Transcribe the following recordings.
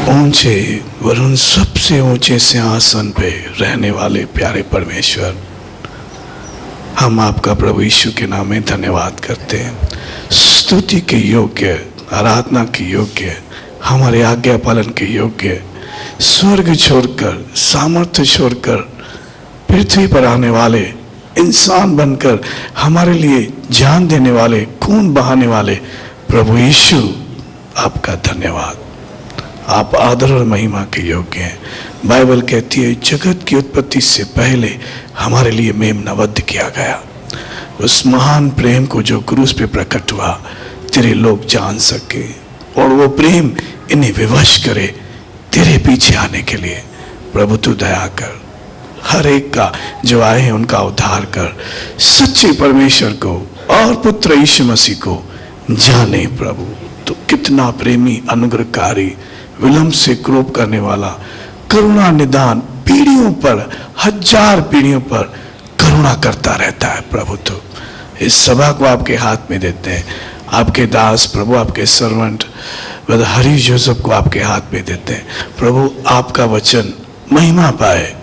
ऊंचे वरुण सबसे ऊंचे सिंहासन पे रहने वाले प्यारे परमेश्वर, हम आपका प्रभु यीशु के नाम में धन्यवाद करते हैं। स्तुति के योग्य, आराधना के योग्य, हमारे आज्ञा पालन के योग्य, स्वर्ग छोड़कर, सामर्थ्य छोड़कर पृथ्वी पर आने वाले, इंसान बनकर हमारे लिए जान देने वाले, खून बहाने वाले प्रभु यीशु, आपका धन्यवाद। आप आदर और महिमा के योग्य हैं। बाइबल कहती है जगत की उत्पत्ति से पहले हमारे लिए मेमनावद्ध किया गया। उस महान प्रेम को जो क्रूस पे प्रकट हुआ, तेरे लोग जान सके और वो प्रेम इन्हें विवश करे तेरे पीछे आने के लिए। प्रभु तू दया कर, हर एक का जो आए हैं उनका उद्धार कर। सच्चे परमेश्वर को और पुत्र यीशु मसीह को जाने। प्रभु तो कितना प्रेमी, अनुग्रहकारी, विलंब से क्रोध करने वाला, करुणा निदान, पीढ़ियों पर, 1000 पीढ़ियों पर करुणा करता रहता है। प्रभु तो इस सभा को आपके हाथ में देते हैं। आपके दास प्रभु, आपके सर्वेंट ब्रदर हरी जोसेफ को आपके हाथ में देते हैं। प्रभु आपका वचन महिमा पाए,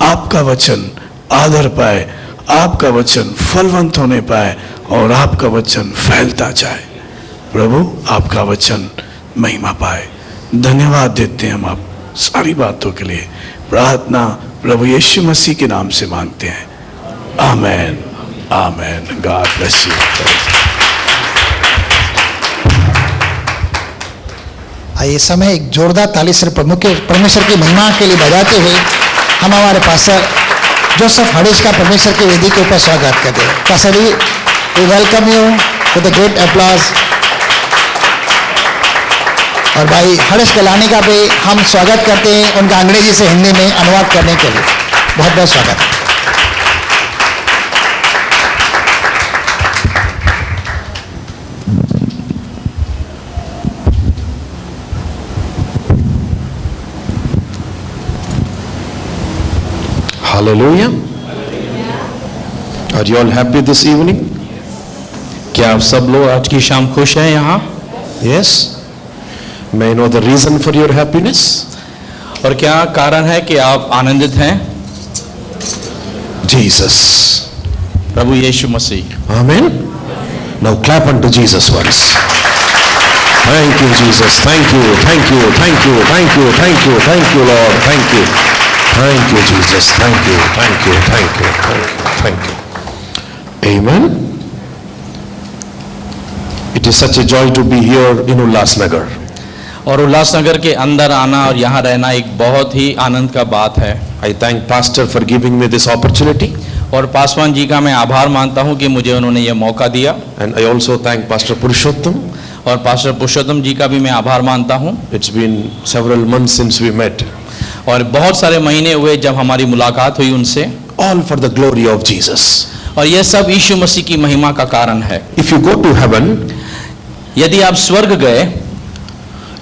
आपका वचन आदर पाए, आपका वचन फलवंत होने पाए और आपका वचन फैलता जाए। प्रभु आपका वचन महिमा पाए। धन्यवाद देते हैं हम आप सारी बातों के लिए। प्रार्थना प्रभु यीशु मसीह के नाम से मांगते हैं, amen, amen. God bless you. आइए समय एक जोरदार ताली से परमेश्वर की महिमा के लिए बजाते हुए हम हमारे पास्टर जोसेफ हरीश का परमेश्वर की वेदी के ऊपर स्वागत करते हैं। Pastor ji, we welcome you with a great applause. और भाई हरीश कलानी का भी हम स्वागत करते हैं उनका अंग्रेजी से हिंदी में अनुवाद करने के लिए। बहुत बहुत स्वागत है। Hallelujah. Are you all happy this evening? क्या आप सब लोग आज की शाम खुश हैं यहाँ? Yes. May I know the reason for your happiness? और क्या कारण है कि आप आनंदित हैं? Jesus. Prabhu Yeshu Masih. Amen. Now clap unto Jesus once. Thank you Jesus. Thank you. Thank you. Thank you. Thank you. Thank you. Thank you Lord. Thank you. Thank you Jesus. Thank you. Thank you. Thank you. Thank you. Thank you. Amen. It is such a joy to be here in Ullasnagar. और उल्लासनगर के अंदर आना और यहाँ रहना एक बहुत ही आनंद का बात है। I thank Pastor for giving me this opportunity. और पासवान जी का मैं आभार मानता हूँ कि मुझे उन्होंने ये मौका दिया। And I also thank Pastor Purushottam. और पास्टर पुरुषोत्तम जी का भी मैं आभार मानता हूँ। It's been several months since we met. और बहुत सारे महीने हुए जब हमारी मुलाकात हुई उनसे। All for the glory of Jesus. और यह सब यीशु मसीह की महिमा का कारण है। If you go to heaven, यदि आप स्वर्ग गए,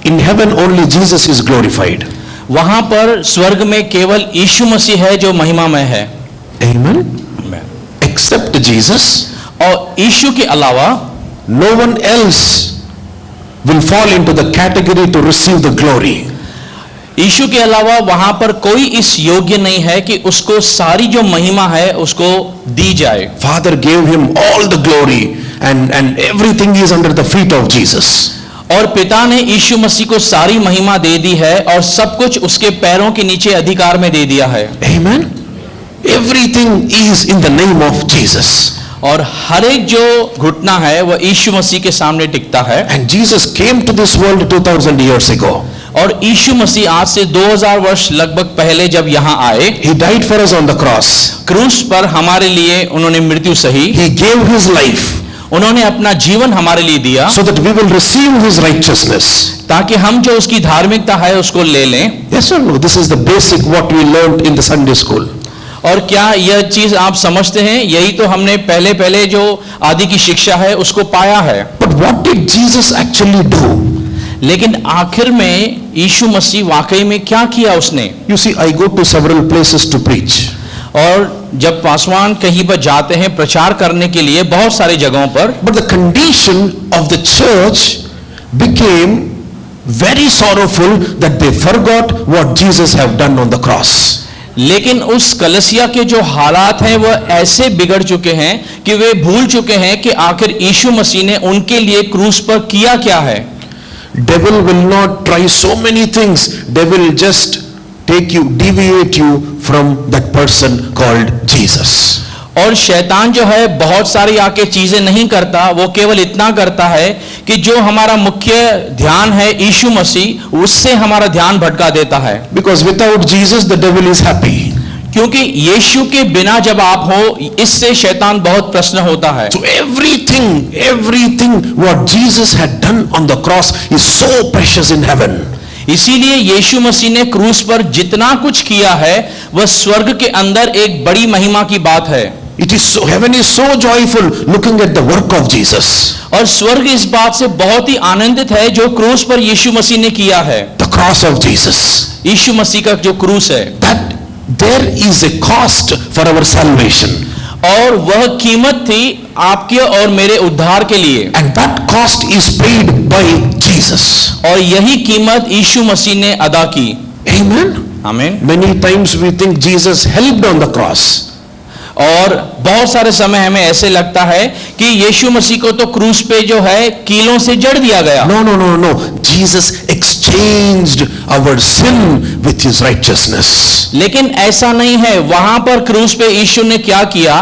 in heaven only Jesus is glorified. वहां पर स्वर्ग में केवल यीशु मसीह है जो महिमामय है। Amen. Except Jesus, और यीशु के अलावा no one else will fall into the category to receive the glory. यीशु के अलावा वहां पर कोई इस योग्य नहीं है कि उसको सारी जो महिमा है उसको दी जाए। Father gave him all the glory and everything is under the feet of Jesus. और पिता ने यीशु मसीह को सारी महिमा दे दी है और सब कुछ उसके पैरों के नीचे अधिकार में दे दिया है। Amen. Everything is in the name of Jesus. और हर एक जो घुटना है वह यीशु मसीह के सामने टिकता है। And Jesus came to this world 2000 years ago. और यीशु मसीह आज से 2000 वर्ष लगभग पहले जब यहाँ आए, He died for us on the cross. क्रूस पर हमारे लिए उन्होंने मृत्यु सही। He gave his life. उन्होंने अपना जीवन हमारे लिए दिया, so that we will receive his righteousness. ताकि हम जो उसकी धार्मिकता है उसको ले लें। Yes or no? This is the basic what we learned in the Sunday school. और क्या यह चीज आप समझते हैं? यही तो हमने पहले जो आदि की शिक्षा है उसको पाया है। But what did Jesus actually do? लेकिन आखिर में यीशु मसीह वाकई में क्या किया उसने? You see, I go to several places to preach. और जब पासवान कहीं पर जाते हैं प्रचार करने के लिए बहुत सारी जगहों पर, But the condition of the church became very sorrowful that they forgot what Jesus have done on the cross. लेकिन उस कलीसिया के जो हालात हैं वह ऐसे बिगड़ चुके हैं कि वे भूल चुके हैं कि आखिर यीशु मसीह ने उनके लिए क्रूस पर किया क्या है। Devil will not try so many things. Devil will just take you, deviate you from that person called Jesus. और शैतान जो है बहुत सारी आके चीजें नहीं करता, वो केवल इतना करता है कि जो हमारा मुख्य ध्यान है यीशु मसीह, उससे हमारा ध्यान भटका देता है। Because without Jesus the devil is happy. क्योंकि यीशु के बिना जब आप हो, इससे शैतान बहुत प्रसन्न होता है। So everything what Jesus had done on the cross is so precious in heaven. इसीलिए यीशु मसीह ने क्रूस पर जितना कुछ किया है वह स्वर्ग के अंदर एक बड़ी महिमा की बात है। It is so, heaven is so joyful looking at the work of Jesus. और स्वर्ग इस बात से बहुत ही आनंदित है जो क्रूस पर यीशु मसीह ने किया है। The cross of Jesus. यीशु मसीह का जो क्रूस है, That there is a cost for our salvation. और वह कीमत थी आपके और मेरे उद्धार के लिए। And that cost is paid by Jesus. और यही कीमत यीशु मसीह ने अदा की। Amen. आमीन। Many times we think Jesus helped on the cross. और बहुत सारे समय हमें ऐसे लगता है कि यीशु मसीह को तो क्रूस पे जो है कीलों से जड़ दिया गया। No. Jesus exchanged our sin with his righteousness. लेकिन ऐसा नहीं है। वहां पर क्रूस पे यीशु ने क्या किया,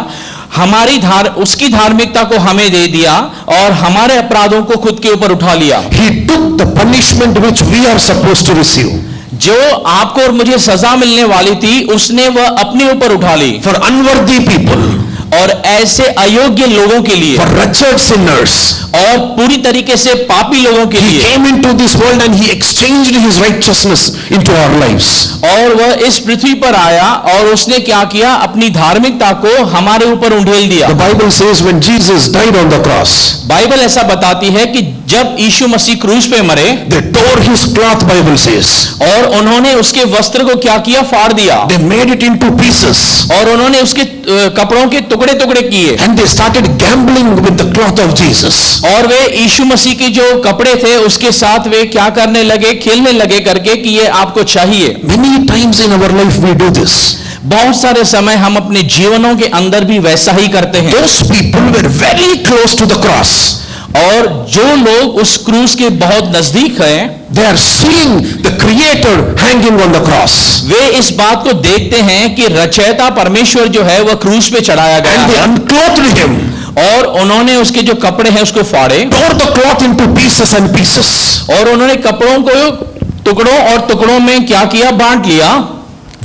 उसकी धार्मिकता को हमें दे दिया और हमारे अपराधों को खुद के ऊपर उठा लिया। He took the punishment which we are supposed to receive. जो आपको और मुझे सजा मिलने वाली थी, उसने वह अपने ऊपर उठा ली। For unworthy people. और ऐसे अयोग्य लोगों के लिए, For wretched sinners. और पूरी तरीके से पापी लोगों के He लिए, came into this world and he exchanged his righteousness into our lives. और वह इस पृथ्वी पर आया और उसने क्या किया, अपनी धार्मिकता को हमारे ऊपर उंडेल दिया। The Bible says when Jesus died on the cross, Bible ऐसा बताती है कि जब यीशु मसीह क्रूस पे मरे, they tore his cloth, Bible says. और उन्होंने उसके वस्त्र को क्या किया, फाड़ दिया। They made it into pieces. और उन्होंने उसके कपड़ों के टुकड़े टुकड़े किए। And they started gambling with the cloth of Jesus. और वे यीशु मसीह के जो कपड़े थे उसके साथ वे क्या करने लगे, खेलने लगे करके कि ये आपको चाहिए। Many times in our life we do this. बहुत सारे समय हम अपने जीवनों के अंदर भी वैसा ही करते हैं। Those people were very close to the cross. और जो लोग उस क्रूस के बहुत नजदीक हैं, They are seeing the Creator hanging on the cross. वे इस बात को देखते हैं कि रचयिता परमेश्वर जो है वह क्रूस पे चढ़ाया गया And they है, unclothed him. और उन्होंने उसके जो कपड़े हैं उसको फाड़े, Tore the cloth into pieces and pieces. और उन्होंने कपड़ों को टुकड़ों और टुकड़ों में क्या किया, बांट लिया।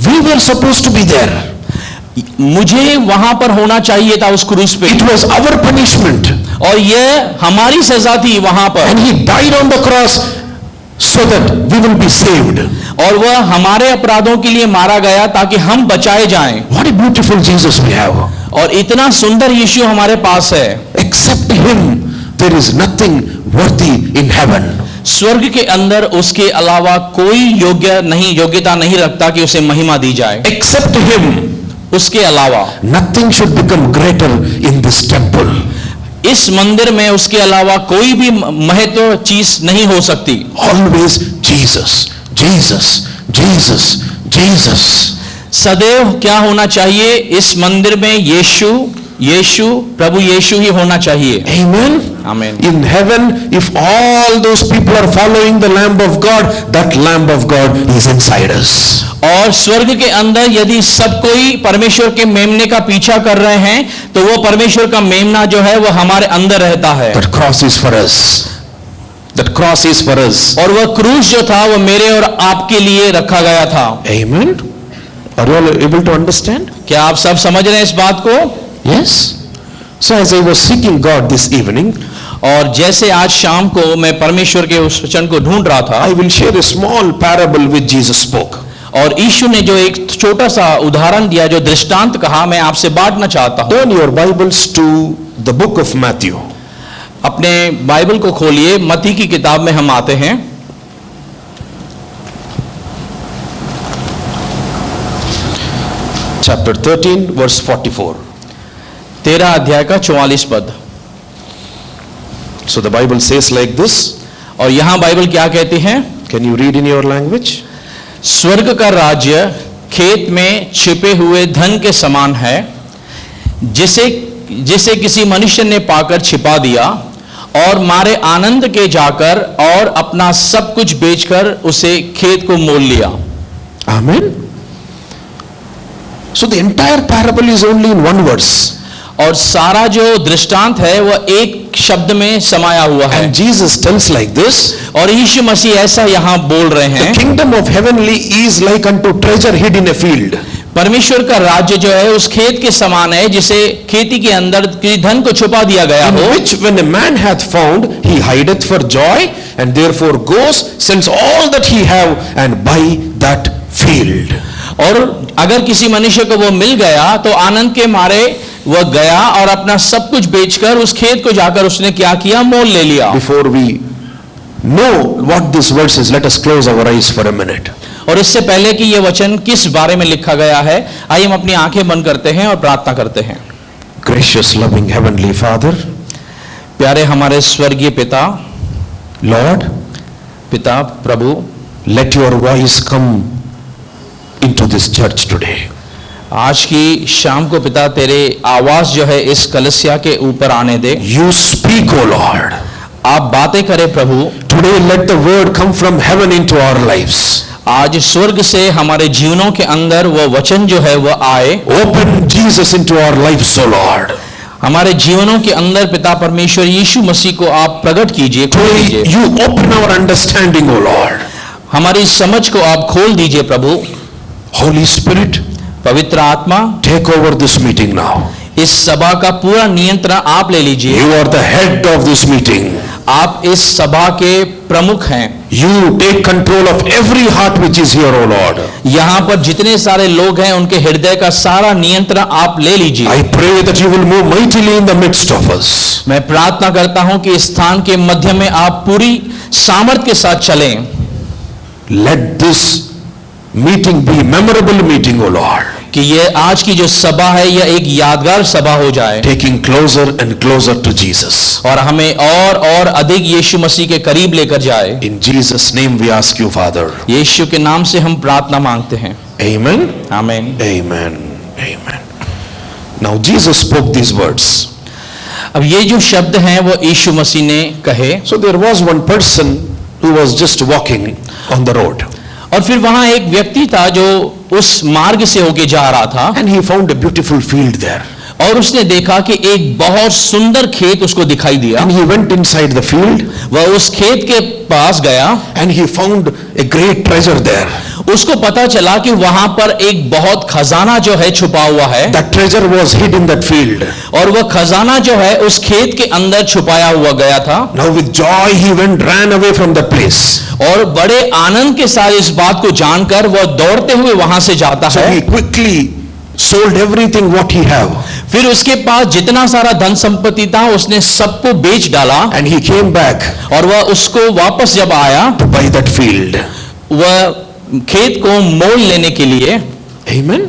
We were supposed to be there. मुझे वहां पर होना चाहिए था उस क्रूस पे, It was our punishment. और यह हमारी सजा थी वहां पर, And he died on the cross so that we will be saved. और वह हमारे अपराधों के लिए मारा गया ताकि हम बचाए जाएं। What a beautiful Jesus we have. और इतना सुंदर यीशु हमारे पास है। Except him, there is nothing worthy in heaven. स्वर्ग के अंदर उसके अलावा कोई योग्यता नहीं रखता कि उसे महिमा दी जाए। Except him, उसके अलावा nothing should become greater in this temple. इस मंदिर में उसके अलावा कोई भी महत्व चीज नहीं हो सकती। Always Jesus, Jesus, Jesus, Jesus. सदैव क्या होना चाहिए, इस मंदिर में यीशु यीशु प्रभु यीशु ही होना चाहिए। Amen. आमीन। In heaven, if all those people are following the Lamb of God, that Lamb of God is inside us. और स्वर्ग के अंदर यदि सब कोई परमेश्वर के मेमने का पीछा कर रहे हैं, तो वो परमेश्वर का मेमना जो है वो हमारे अंदर रहता है। That cross is for us. That cross is for us. और वह क्रूस जो था वो मेरे और आपके लिए रखा गया था। Amen. Are you all able to understand? क्या आप सब समझ रहे हैं इस बात को? Yes. So as I was seeking God this evening, और जैसे आज शाम को मैं परमेश्वर के उस वचन को ढूंढ रहा था, I will share a small parable which Jesus spoke. और यीशु ने जो एक छोटा सा उदाहरण दिया, जो दृष्टांत कहा, मैं आपसे बांटना चाहता हूं। Turn your Bibles to the book of Matthew. अपने बाइबल को खोलिए, मत्ती की किताब में हम आते हैं। Chapter 13 verse 44. 13 अध्याय का 44 पद। So the Bible says like this. और यहाँ बाइबल क्या कहती है? Can you read in your language? स्वर्ग का राज्य खेत में छिपे हुए धन के समान है, जिसे किसी मनुष्य ने पाकर छिपा दिया और मारे आनंद के जाकर और अपना सब कुछ बेचकर उसे खेत को मोल लिया। Amen. So the entire parable is only in one verse. और सारा जो दृष्टांत है वह एक शब्द में समाया हुआ है। And Jesus tells like this. और यीशु मसीह ऐसा यहाँ बोल रहे हैं, The kingdom of heavenly is like unto treasure hid in a field. परमेश्वर का राज्य जो है उस खेत के समान है जिसे खेती के अंदर किसी धन को छुपा दिया गया In हो, which when a man hath found, he hideth for joy, and therefore goes, sells all that he have, and buy that field. और अगर किसी मनुष्य को वो मिल गया तो आनंद के मारे वह गया और अपना सब कुछ बेचकर उस खेत को जाकर उसने क्या किया? मोल ले लिया। Before we know what this verse is, let us close our eyes for a minute. और इससे पहले कि ये वचन किस बारे में लिखा गया है, आइए हम अपनी आंखें बंद करते हैं और प्रार्थना करते हैं। Gracious, loving Heavenly Father, प्यारे हमारे स्वर्गीय पिता, Lord, पिता प्रभु, let your voice come into this church today. आज की शाम को पिता तेरे आवाज जो है इस कलीसिया के ऊपर आने दे। You speak, O Lord. आप बातें करें प्रभु। Today let the word come from heaven into our lives. आज स्वर्ग से हमारे जीवनों के अंदर वो वचन जो है वह आए। Open Jesus into our lives, O Lord. हमारे जीवनों के अंदर पिता परमेश्वर यीशु मसीह को आप प्रकट कीजिए, खोल Today दीजिए। you open our understanding, O Lord. हमारी समझ को आप खोल दीजिए प्रभु। Holy Spirit, पवित्र आत्मा, take over this meeting now. इस सभा का पूरा नियंत्रण आप ले लीजिए। You are the head of this meeting. आप इस सभा के प्रमुख हैं। You take control of every heart which is here, O Lord. यहाँ पर जितने सारे लोग हैं उनके हृदय का सारा नियंत्रण आप ले लीजिए। I pray that you will move mightily in the midst of us. मैं प्रार्थना करता हूँ कि इस स्थान के मध्य में आप पूरी सामर्थ के साथ चलें। Let this meeting be memorable meeting, O Lord. कि ये आज की जो सभा है यह एक यादगार सभा हो जाए, Taking closer and closer to Jesus. और हमें और अधिक यीशु मसीह के करीब लेकर जाए। In Jesus' name we ask you, Father. यीशु के नाम से हम प्रार्थना मांगते हैं। Amen. आमीन। Amen. Amen. Now Jesus spoke these words. अब ये जो शब्द हैं वो यीशु मसीह ने कहे। So there was one person who was just walking on the road. और फिर वहां एक व्यक्ति था जो उस मार्ग से होके जा रहा था, And he found a beautiful field there. और उसने देखा कि एक बहुत सुंदर खेत उसको दिखाई दिया। And he went inside the field वह उस खेत के पास गया, and he found a great treasure there. उसको पता चला कि वहां पर एक बहुत खजाना जो है छुपा हुआ है, That treasure was hid in that field. और वह खजाना जो है उस खेत के अंदर छुपाया हुआ गया था। Now with joy he ran away from that place. और बड़े आनंद के साथ इस बात को जानकर वह दौड़ते हुए वहां से जाता So है। he quickly sold everything what he have. फिर उसके पास जितना सारा धन संपत्ति था उसने सबको बेच डाला, And he came back और वह उसको वापस जब आया to buy that field. वह खेत को मोल लेने के लिए, Amen.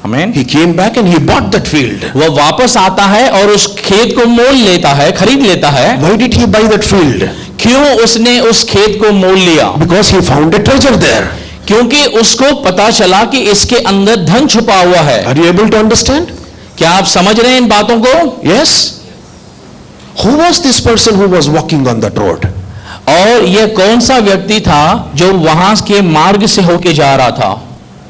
आमीन, He came back and he bought that field. वह वापस आता है और उस खेत को मोल लेता है, खरीद लेता है। Why did he buy that field? क्यों उसने उस खेत को मोल लिया? Because he found a treasure there. क्योंकि उसको पता चला कि इसके अंदर धन छुपा हुआ है। Are you able to understand? क्या आप समझ रहे हैं इन बातों को? Yes. Who was this person who was walking on that road? और यह कौन सा व्यक्ति था जो वहां के मार्ग से होके जा रहा था?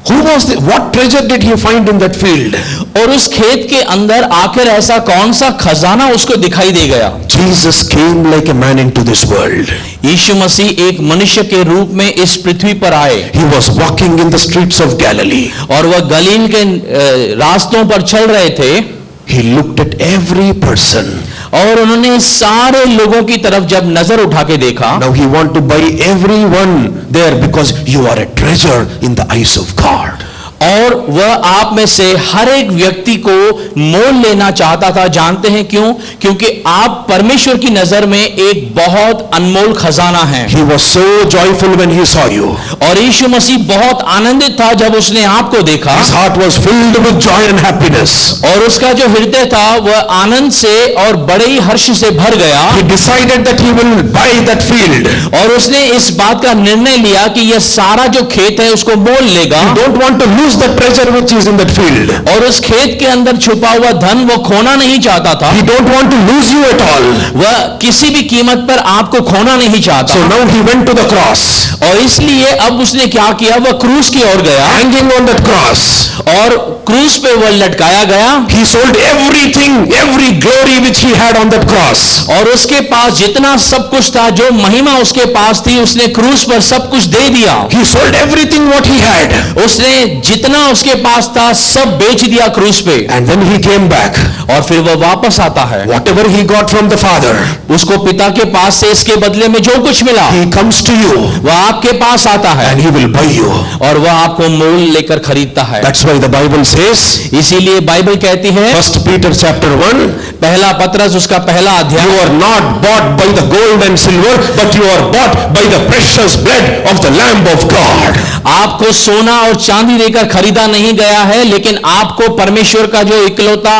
Who was what treasure did he find in that field? और उस खेत के अंदर आखिर ऐसा कौन सा खजाना उसको दिखाई दे गया? Jesus came like a man into this world. यीशु मसीह एक मनुष्य के रूप में इस पृथ्वी पर आए, He was walking in the streets of Galilee. और वह गलील के रास्तों पर चल रहे थे। He looked at every person. और उन्होंने सारे लोगों की तरफ जब नजर उठा के देखा, Now he want to buy everyone there because you are a treasure in the eyes of God. और वह आप में से हर एक व्यक्ति को मोल लेना चाहता था। जानते हैं क्यों? क्योंकि आप परमेश्वर की नजर में एक बहुत अनमोल खजाना हैं। He was so joyful when he saw you. और यीशु मसीह बहुत आनंदित था जब उसने आपको देखा। His heart was filled with joy and happiness. और उसका जो हृदय था वह आनंद से और बड़े ही हर्ष से भर गया। He decided that he will buy that field. और उसने इस बात का निर्णय लिया कि यह सारा जो खेत है उसको मोल लेगा। He don't want to lose the treasure which is in that field. और उस खेत के अंदर छुपा हुआ धन वो खोना नहीं चाहता था। He don't want to lose you at all. वह किसी भी कीमत पर आपको खोना नहीं चाहता। So now he went to the cross. और इसलिए अब उसने क्या किया? वह क्रूस की ओर गया Hanging on that cross. और क्रूस पे वह लटकाया गया। He sold everything, every glory which he had on that cross. और उसके पास जितना सब कुछ था, जो महिमा उसके पास थी, उसने क्रूस पर सब कुछ दे दिया। He sold everything what he had. उसने जितना उसके पास था सब बेच दिया क्रूस पे। And when he came back, और फिर वह वापस आता है। whatever he got from the Father, उसको पिता के पास से इसके बदले में जो कुछ मिला he comes to you वह आपके पास आता है and he will buy you. और वह आपको मोल लेकर खरीदता है। That's why the Bible says, इसीलिए बाइबल कहती है, 1 Peter chapter 1, पहला पत्रस उसका पहला you अध्याय, are not bought by the gold and silver, but you are bought by the precious blood of the Lamb of God. आपको सोना और चांदी देकर खरीदा नहीं गया है, लेकिन आपको परमेश्वर का जो इकलौता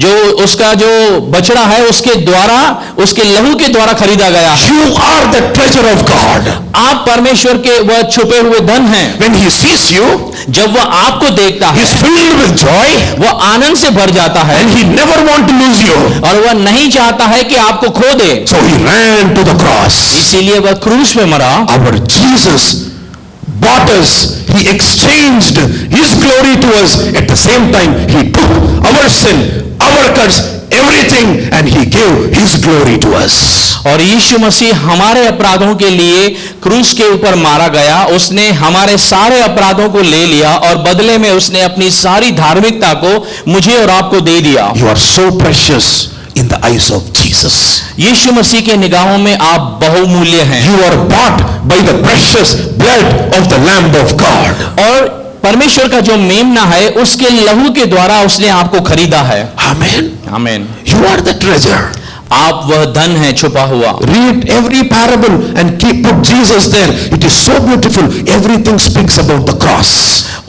जो उसका जो बछड़ा है उसके द्वारा, उसके लहू के द्वारा खरीदा गया है। You are the treasure of God. आप परमेश्वर के वह छुपे हुए धन हैं। When he sees you, जब वह आपको देखता he है is filled with joy वह आनंद से भर जाता है and he never want to lose you. और वह नहीं चाहता है कि आपको खो दे। So he ran to the cross. इसीलिए वह क्रूस पे मरा। Our Jesus bought us. He exchanged his glory to us. At the same time, he took our sin, our curse, everything, and he gave his glory to us. और यीशु मसीह हमारे अपराधों के लिए क्रूस के ऊपर मारा गया। उसने हमारे सारे अपराधों को ले लिया और बदले में उसने अपनी सारी धार्मिकता को मुझे और आपको दे दिया। You are so precious in the eyes of Jesus. यीशु मसीह के निगाहों में आप बहुमूल्य हैं। You are bought by the precious blood of the Lamb of God. और परमेश्वर का जो मेमना है उसके लहू के द्वारा उसने आपको खरीदा है। Amen. आमीन। You are the treasure. आप वह धन है छुपा हुआ। Read every parable and put Jesus there. It is so beautiful. Everything speaks about the cross.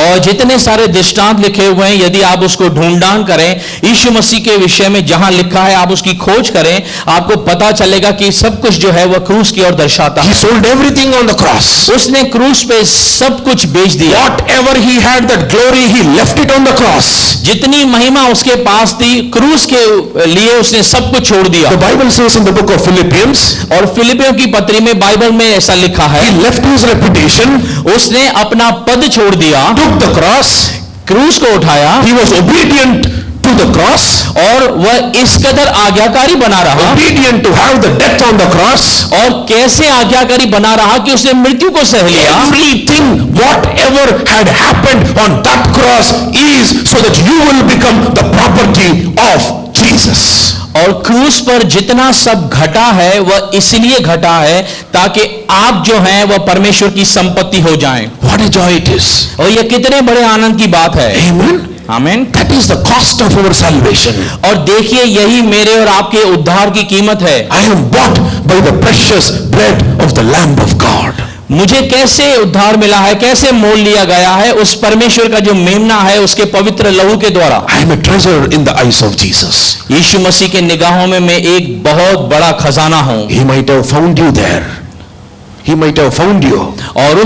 और जितने सारे दृष्टांत लिखे हुए हैं, यदि आप उसको ढूंढान करें यीशु मसीह के विषय में, जहां लिखा है आप उसकी खोज करें, आपको पता चलेगा कि सब कुछ जो है वह क्रूस की ओर दर्शाता He है। sold everything on the cross. उसने क्रूस पे सब कुछ बेच दिया। Whatever he had, that glory, he left it on the cross. जितनी महिमा उसके पास थी, क्रूस के लिए उसने सब कुछ छोड़ दिया। The Bible says in the book of Philippians, और फिलिपियों की पत्री में बाइबल में ऐसा लिखा है, he left his reputation, उसने अपना पद छोड़ दिया, took the cross, क्रूस को उठाया, he was obedient to the cross, और वह इस कदर आज्ञाकारी बना रहा, obedient to have the death on the cross. और कैसे आज्ञाकारी बना रहा कि उसने मृत्यु को सह लिया। Everything, whatever had happened on that cross is so that you will become the property of Jesus. और क्रूस पर जितना सब घटा है वह इसलिए घटा है ताकि आप जो हैं वह परमेश्वर की संपत्ति हो जाएं। What a joy it is. और यह कितने बड़े आनंद की बात है। Amen. आमीन। That is the cost of our salvation. और देखिए यही मेरे और आपके उद्धार की कीमत है। I am bought by the precious blood of the Lamb of God. मुझे कैसे उद्धार मिला है, कैसे मोल लिया गया है? उस परमेश्वर का जो मेमना है उसके पवित्र लहू के द्वारा। I am a treasure in the eyes of Jesus. यीशु मसीह के निगाहों में मैं एक बहुत बड़ा खजाना हूं। He might have found you there. He might have found you. और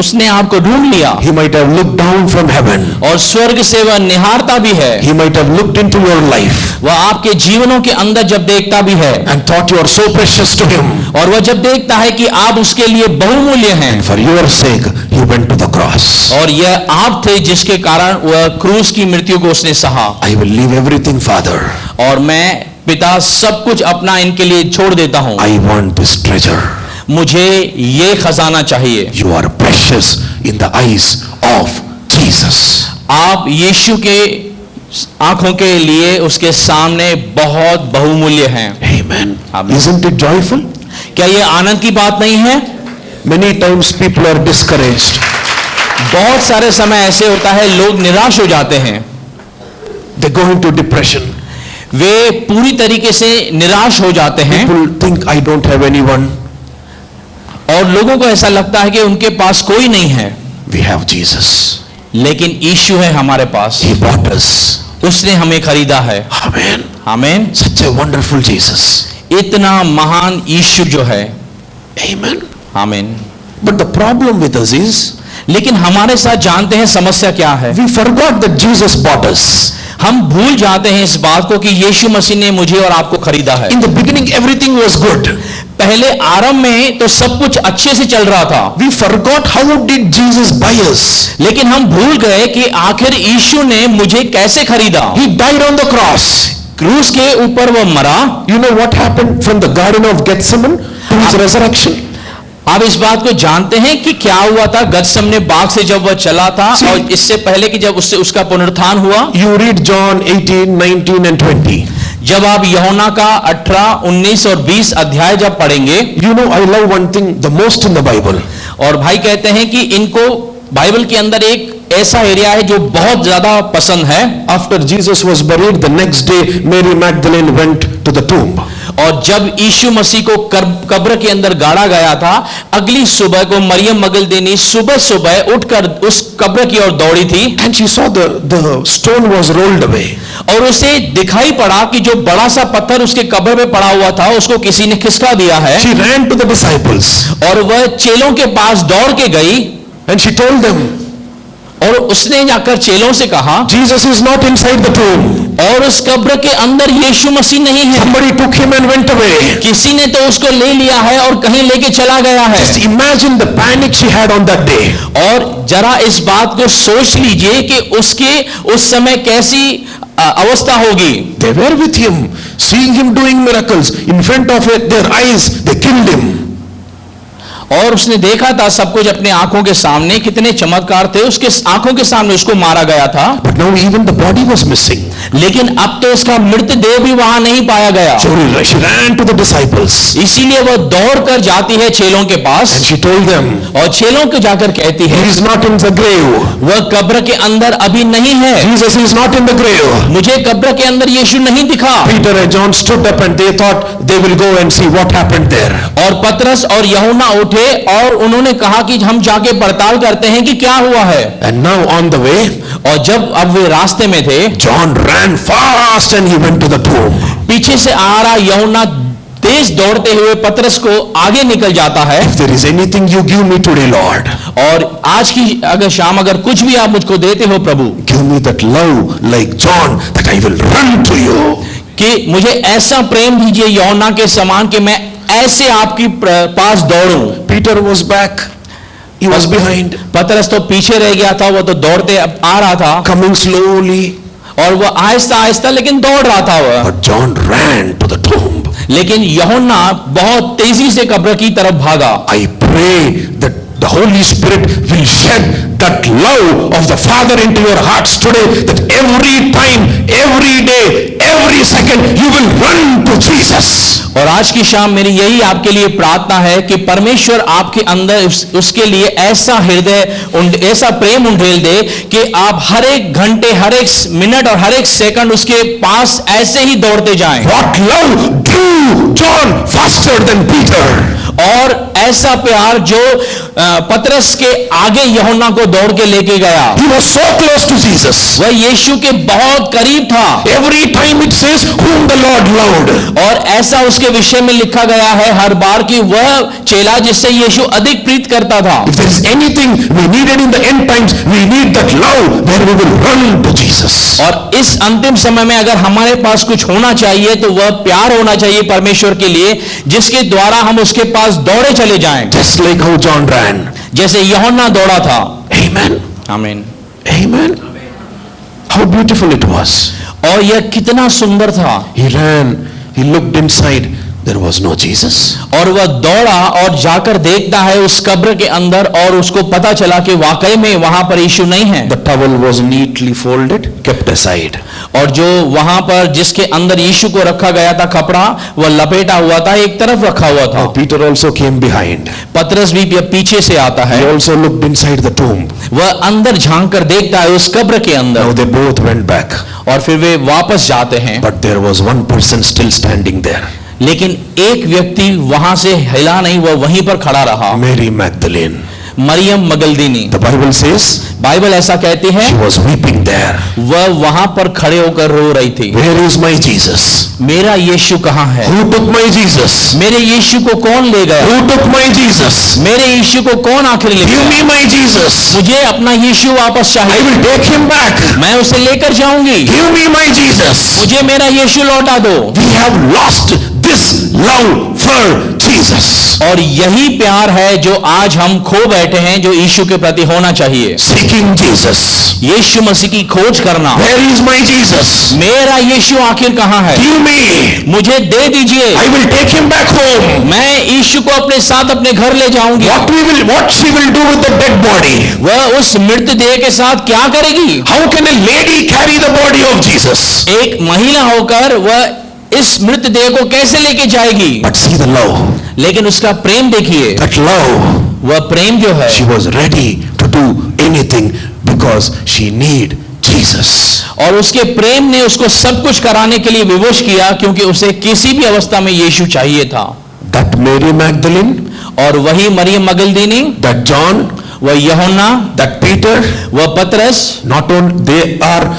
उसने आपको ढूंढ लिया। He might have looked down from heaven. और स्वर्ग से वह निहारता भी है। He might have looked into your life वह आपके जीवनों के अंदर जब देखता भी है, and thought you are so precious to him. और वह जब देखता है कि आप उसके लिए बहुमूल्य हैं, And for your sake, he went to the cross. और यह आप थे जिसके कारण वह क्रूस की मृत्यु को उसने सहा। I will leave everything, Father. और मैं पिता सब कुछ अपना इनके लिए छोड़ देता हूं। I want this treasure. मुझे ये खजाना चाहिए। You are precious in the eyes of Jesus. आप यीशु के आंखों के लिए उसके सामने बहुत बहुमूल्य हैं। Amen. Amen. Isn't it joyful? क्या ये आनंद की बात नहीं है? Many times people are discouraged. बहुत सारे समय ऐसे होता है लोग निराश हो जाते हैं, They go into depression. वे पूरी तरीके से निराश हो जाते हैं People think I don't have anyone. और लोगों को ऐसा लगता है कि उनके पास कोई नहीं है। We have Jesus. लेकिन यीशु है हमारे पास, He bought us. उसने हमें खरीदा है। Amen. आमीन। Such a wonderful Jesus. इतना महान यीशु जो है। Amen. आमीन। But the problem with us is लेकिन हमारे साथ जानते हैं समस्या क्या है? we forgot that Jesus bought us. हम भूल जाते हैं इस बात को कि यीशु मसीह ने मुझे और आपको खरीदा है। In the beginning everything was good. पहले आरंभ में तो सब कुछ अच्छे से चल रहा था, We forgot how did Jesus buy us. लेकिन हम भूल गए कि आखिर यीशु ने मुझे कैसे खरीदा। He died on the cross. क्रूस के ऊपर वो मरा। You know what happened from the Garden of Gethsemane to his resurrection? आप इस बात को जानते हैं कि क्या हुआ था गतसमने बाग से जब वह चला था और इससे पहले कि जब उससे उसका पुनरुत्थान हुआ? You read John 18, 19 and 20. जब आप यूहन्ना का 18, 19 और 20 अध्याय जब पढ़ेंगे, You know I love one thing the most in the Bible. और भाई कहते हैं कि इनको बाइबल के अंदर एक ऐसा एरिया है जो बहुत ज्यादा पसंद है। After Jesus was buried, the next day Mary Magdalene went to the tomb. और जब यीशु मसीह को कब्र के अंदर गाड़ा गया था, अगली सुबह को मरियम मगदलीनी सुबह सुबह उठकर उस कब्र की ओर दौड़ी थी। And she saw the stone was rolled away. और उसे दिखाई पड़ा कि जो बड़ा सा पत्थर उसके कब्र में पड़ा हुआ था उसको किसी ने खिसका दिया है। She ran to the disciples और वह चेलों के पास दौड़ के गई and she told them, और उसने जाकर चेलों से कहा, Jesus is not inside the tomb. और उस कब्र के अंदर यीशु मसीह नहीं है। Somebody took him and went away. किसी ने तो उसको ले लिया है और कहीं लेके चला गया है। Just imagine the panic she had on that day. और जरा इस बात को सोच लीजिए कि उसके उस समय कैसी अवस्था होगी। They were with him, seeing him doing miracles in front of their eyes. They killed him. और उसने देखा था सब कुछ अपने आंखों के सामने, कितने चमत्कार थे उसके आंखों के सामने, उसको मारा गया था। But now even the body was missing. लेकिन अब तो उसका मृतदेह भी वहां नहीं पाया गया। So she ran to the disciples. इसीलिए वह दौड़कर जाती है चेलों के पास And she told them, और चेलों को जाकर कहती है, He is not in the grave. वह कब्र के अंदर अभी नहीं है। Jesus is not in the grave. मुझे कब्र के अंदर यीशु नहीं दिखा। Peter and John stood up and they thought they will go and see what happened there. और पतरस और यूहन्ना उठे और उन्होंने कहा कि हम जाके पड़ताल करते हैं कि क्या हुआ है। And now on the way, और जब अब वे रास्ते में थे, John ran fast and he went to the tomb. पीछे से आ रहा यूहन्ना तेज दौड़ते हुए पतरस को आगे निकल जाता है। If there is anything you give me today, Lord, और आज की अगर शाम अगर कुछ भी आप मुझको देते हो प्रभु, give me that love like John that I will run to you. कि मुझे ऐसा प्रेम दीजिए यूहन्ना के समान कि मैं ऐसे आपकी पास दौड़ूं। Peter was back. He was behind, पतरस तो पीछे रह गया था, वो तो दौड़ते अब आ रहा था coming slowly. और वो आहिस्ता आहिस्ता लेकिन दौड़ रहा था वह। But John ran to the tomb. लेकिन यूहन्ना बहुत तेजी से कब्र की तरफ भागा। I pray that the Holy Spirit will shed that love of the Father into your hearts today, that every time, every day, every second you will run to Jesus. और आज की शाम मेरी यही आपके लिए प्रार्थना है कि परमेश्वर आपके अंदर उसके लिए ऐसा हृदय, ऐसा प्रेम उंडेल दे कि आप हर एक घंटे, हर एक मिनट और हर एक सेकंड उसके पास ऐसे ही दौड़ते जाएं। What love drew John faster than Peter. और ऐसा प्यार जो पतरस के आगे यूहन्ना को दौड़ के लेके गया। He was so close to Jesus. वह यीशु के बहुत करीब था। Every time it says whom the Lord loved. और ऐसा उसके विषय में लिखा गया है हर बार कि वह चेला जिससे यीशु अधिक प्रीत करता था। If there is anything we needed in the end times, we need that love where we will run to Jesus. और इस अंतिम समय में अगर हमारे पास कुछ होना चाहिए तो वह प्यार होना चाहिए परमेश्वर के लिए, जिसके द्वारा हम उसके पास दौड़े चले जाएं। Just like how John ran. जैसे यूहन्ना दौड़ा था। Amen. आमीन। Amen. How beautiful it was. और यह कितना सुंदर था। He ran. He looked inside. there was no Jesus. और वह दौड़ा और जाकर देखता है उस कब्र के अंदर, और उसको पता चला कि वाकई में वहां पर यीशु नहीं है। The towel was neatly folded, kept aside. और जो वहां पर जिसके अंदर यीशु को रखा गया था कपड़ा, वह लपेटा हुआ था, एक तरफ रखा हुआ था। Now Peter also came behind. पतरस भी पीछे से आता He है, also looked inside the tomb. वह अंदर झांक कर देखता है उस कब्र के Now अंदर, they both went back. और फिर वे वापस जाते हैं। But there was one person still standing there. लेकिन एक व्यक्ति वहां से हिला नहीं, वह वहीं पर खड़ा रहा, Mary Magdalene. मरियम मगदलीनी। The Bible says बाइबल ऐसा कहती है, she was weeping there. वह वहां पर खड़े होकर रो रही थी, Where is my Jesus? मेरा यीशु कहाँ है? Who took my Jesus? मेरे यीशु को कौन ले गया? Who took my Jesus? मेरे यीशु को कौन आखिर ले Give गया? me my Jesus. मुझे अपना यीशु वापस I चाहिए, will take him back. मैं उसे लेकर जाऊंगी। Give me my Jesus. मुझे मेरा यीशु लौटा दो। We have lost this love for Jesus. और यही प्यार है जो आज हम खो बैठे हैं, जो यीशु के प्रति होना चाहिए। Seeking Jesus. यीशु मसीह की खोज करना। Where is my Jesus? मेरा यीशु आखिर कहाँ है? Give me. मुझे दे दीजिए, I will take him back home. मैं यीशु को अपने साथ अपने घर ले जाऊंगी। What she will do with the dead body? वह उस मृतदेह के साथ क्या करेगी? How can a lady carry the body of Jesus? एक महिला होकर वह इस मृतदेह को कैसे लेके जाएगी? But see the love. लेकिन उसका प्रेम देखिए, That love. वह प्रेम जो है, She was ready to do anything because she need Jesus. और उसके प्रेम ने उसको सब कुछ कराने के लिए विवश किया, क्योंकि उसे किसी भी अवस्था में यीशु चाहिए था। That Mary Magdalene, और वही मरियम मगदलीनी, that John, वह यूहन्ना, that Peter, वह पतरस, they are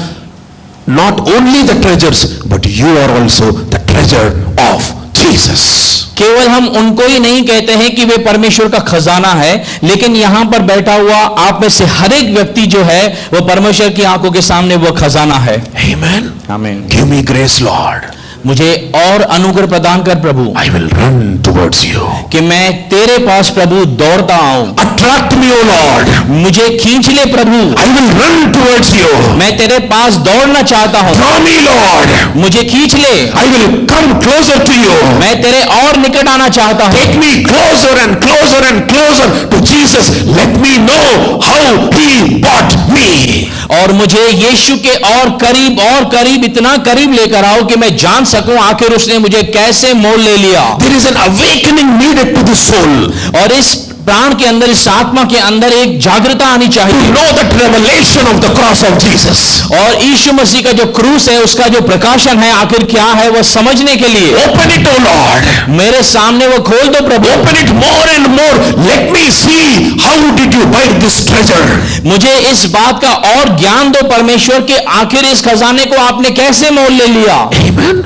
not only the treasures, but you are also the treasure of Jesus. केवल हम उनको ही नहीं कहते हैं कि वे परमेश्वर का खजाना है, लेकिन यहां पर बैठा हुआ आप में से हर एक व्यक्ति जो है वह परमेश्वर की आंखों के सामने वह खजाना है। Amen. आमीन। Give me grace, Lord. मुझे और अनुग्रह प्रदान कर प्रभु, I will run towards you. कि मैं तेरे पास प्रभु दौड़ता आऊं। Attract me, O Lord. मुझे खींच ले प्रभु, I will run towards you. मैं तेरे पास दौड़ना चाहता हूं। Draw me, Lord. मुझे खींच ले, I will come closer to you. मैं तेरे और निकट आना चाहता हूं। Take me closer and closer and closer to Jesus. Let me know how he bought me. और मुझे यीशु के और करीब इतना करीब लेकर आओ कि मैं जान सकूं आखिर उसने मुझे कैसे मोल ले लिया। There is an awakening needed to the soul. और इस प्राण के अंदर, इस आत्मा के अंदर एक जागृता आनी To चाहिए, know that revelation of the cross of Jesus. और यीशु मसीह का जो क्रूस है उसका जो प्रकाशन है आखिर क्या है वह समझने के लिए Open it, O Lord. मेरे सामने वो खोल दो प्रभु। Open it more and more. Let me see how did you buy this treasure. मुझे इस बात का और ज्ञान दो परमेश्वर के आखिर इस खजाने को आपने कैसे मोल ले लिया। Amen.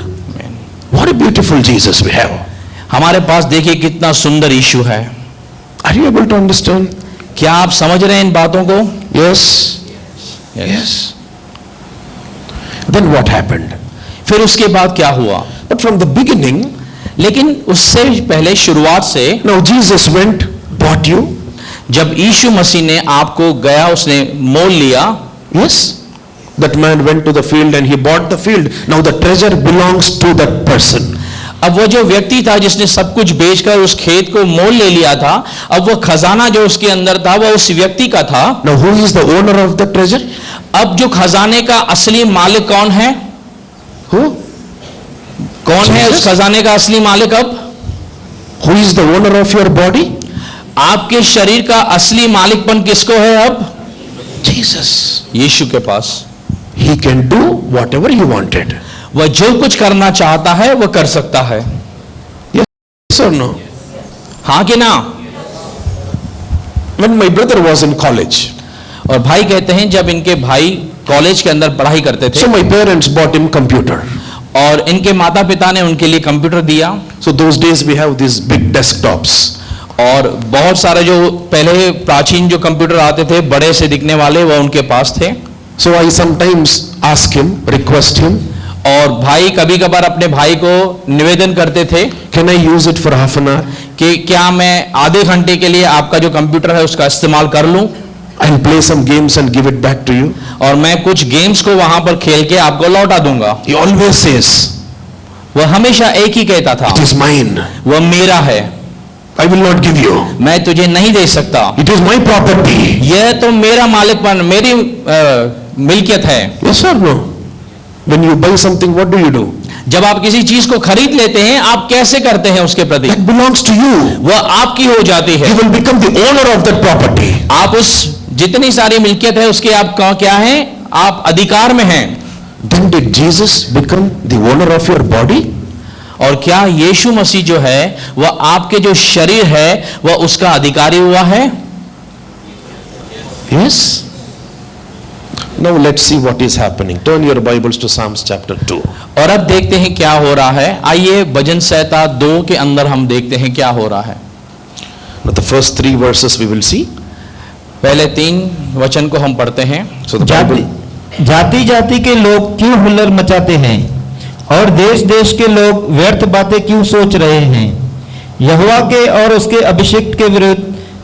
What a beautiful Jesus we have. हमारे पास देखिए कितना सुंदर यीशु है। Are you able to understand? क्या आप समझ रहे हैं इन बातों को? Yes. Yes. Then what happened? फिर उसके बाद क्या हुआ? But from the beginning, लेकिन उससे पहले शुरुआत से, now Jesus went, bought you. जब यीशु मसीह ने आपको गया, उसने मोल लिया। Yes. That man went to the field and he bought the field. Now the treasure belongs to that person. अब वो जो व्यक्ति था जिसने सब कुछ बेचकर उस खेत को मोल ले लिया था, अब वो खजाना जो उसके अंदर था वह उस व्यक्ति का था। Now who is the owner of the treasure? अब जो खजाने का असली मालिक कौन है? Who? कौन है उस खजाने का असली मालिक? अब Who is the owner of your body? आपके शरीर का असली मालिकपन किसको है? अब Jesus. यीशु के पास। He can do whatever he wanted. वह जो कुछ करना चाहता है वह कर सकता है। Yes or no? हाँ कि ना? When my brother was in college, और भाई कहते हैं जब इनके भाई कॉलेज के अंदर पढ़ाई करते थे, so my parents bought him computer. और इनके माता पिता ने उनके लिए कंप्यूटर दिया। So those days we have these big desktops. और बहुत सारे जो पहले प्राचीन जो कंप्यूटर आते थे बड़े से दिखने वाले, वह उनके पास थे। So I sometimes ask him, request him, और भाई कभी कभार अपने भाई को निवेदन करते थे can I use it for half an hour? कि क्या मैं आधे घंटे के लिए आपका जो कंप्यूटर है उसका इस्तेमाल कर लूं, I'll play some games and give it back to you. और मैं कुछ गेम्स को वहां पर खेल के आपको लौटा दूंगा। He always says, वह हमेशा एक ही कहता था, It is mine. वह मेरा है, I will not give you. मैं तुझे नहीं दे सकता, It is my property. यह तो मेरा मालिकपन, मेरी मिल्कियत है। Yes or no? When you buy something, what do you do? जब आप किसी चीज को खरीद लेते हैं, आप कैसे करते हैं उसके प्रति? That belongs to you. वह आपकी हो जाती है। You will become the owner of that property. आप उस जितनी सारी मिल्कियत है उसके आप क्या हैं? आप अधिकार में हैं। Then did Jesus become the owner of your body? और क्या यीशु मसीह जो है वह आपके जो शरीर है वह उसका अधिकारी हुआ है? Yes. Now let's see what is happening. Turn your Bibles to Psalms chapter 2. और अब देखते हैं क्या हो रहा है। आइए भजन संहिता 2 के अंदर हम देखते हैं क्या हो रहा है। Now the first 3 verses we will see. पहले 3 वचन को हम पढ़ते हैं। So the Bible. जाति जाति के लोग क्यों हुल्लड़ मचाते हैं और देश देश के लोग व्यर्थ बातें क्यों सोच रहे हैं? यहोवा के और उसके अभिषिक्त के विरुद्ध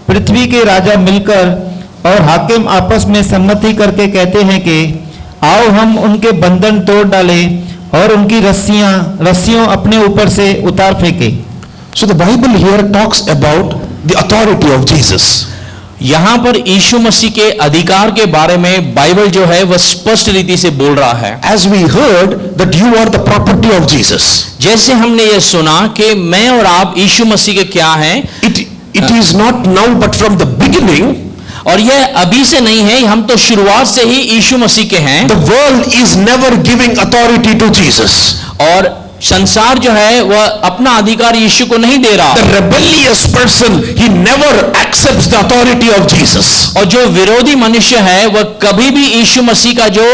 पृथ्वी के राजा मिलकर और हाकिम आपस में सम्मति करके कहते हैं कि आओ हम उनके बंधन तोड़ डालें और उनकी रस्सियों अपने ऊपर से उतार फेंके। So the Bible here talks about the authority of Jesus. यहां पर यीशु मसीह के अधिकार के बारे में बाइबल जो है वह स्पष्ट रीति से बोल रहा है। As we heard that you are the property of Jesus. जैसे हमने ये सुना कि मैं और आप यीशु मसीह के क्या हैं, It is not now but from the beginning. और यह अभी से नहीं है, हम तो शुरुआत से ही यीशु मसीह के हैं। The world is never giving authority to Jesus. और संसार जो है वह अपना अधिकार यीशु को नहीं दे रहा। The rebellious person, he never accepts the authority of Jesus. और जो विरोधी मनुष्य है वह कभी भी यीशु मसीह का जो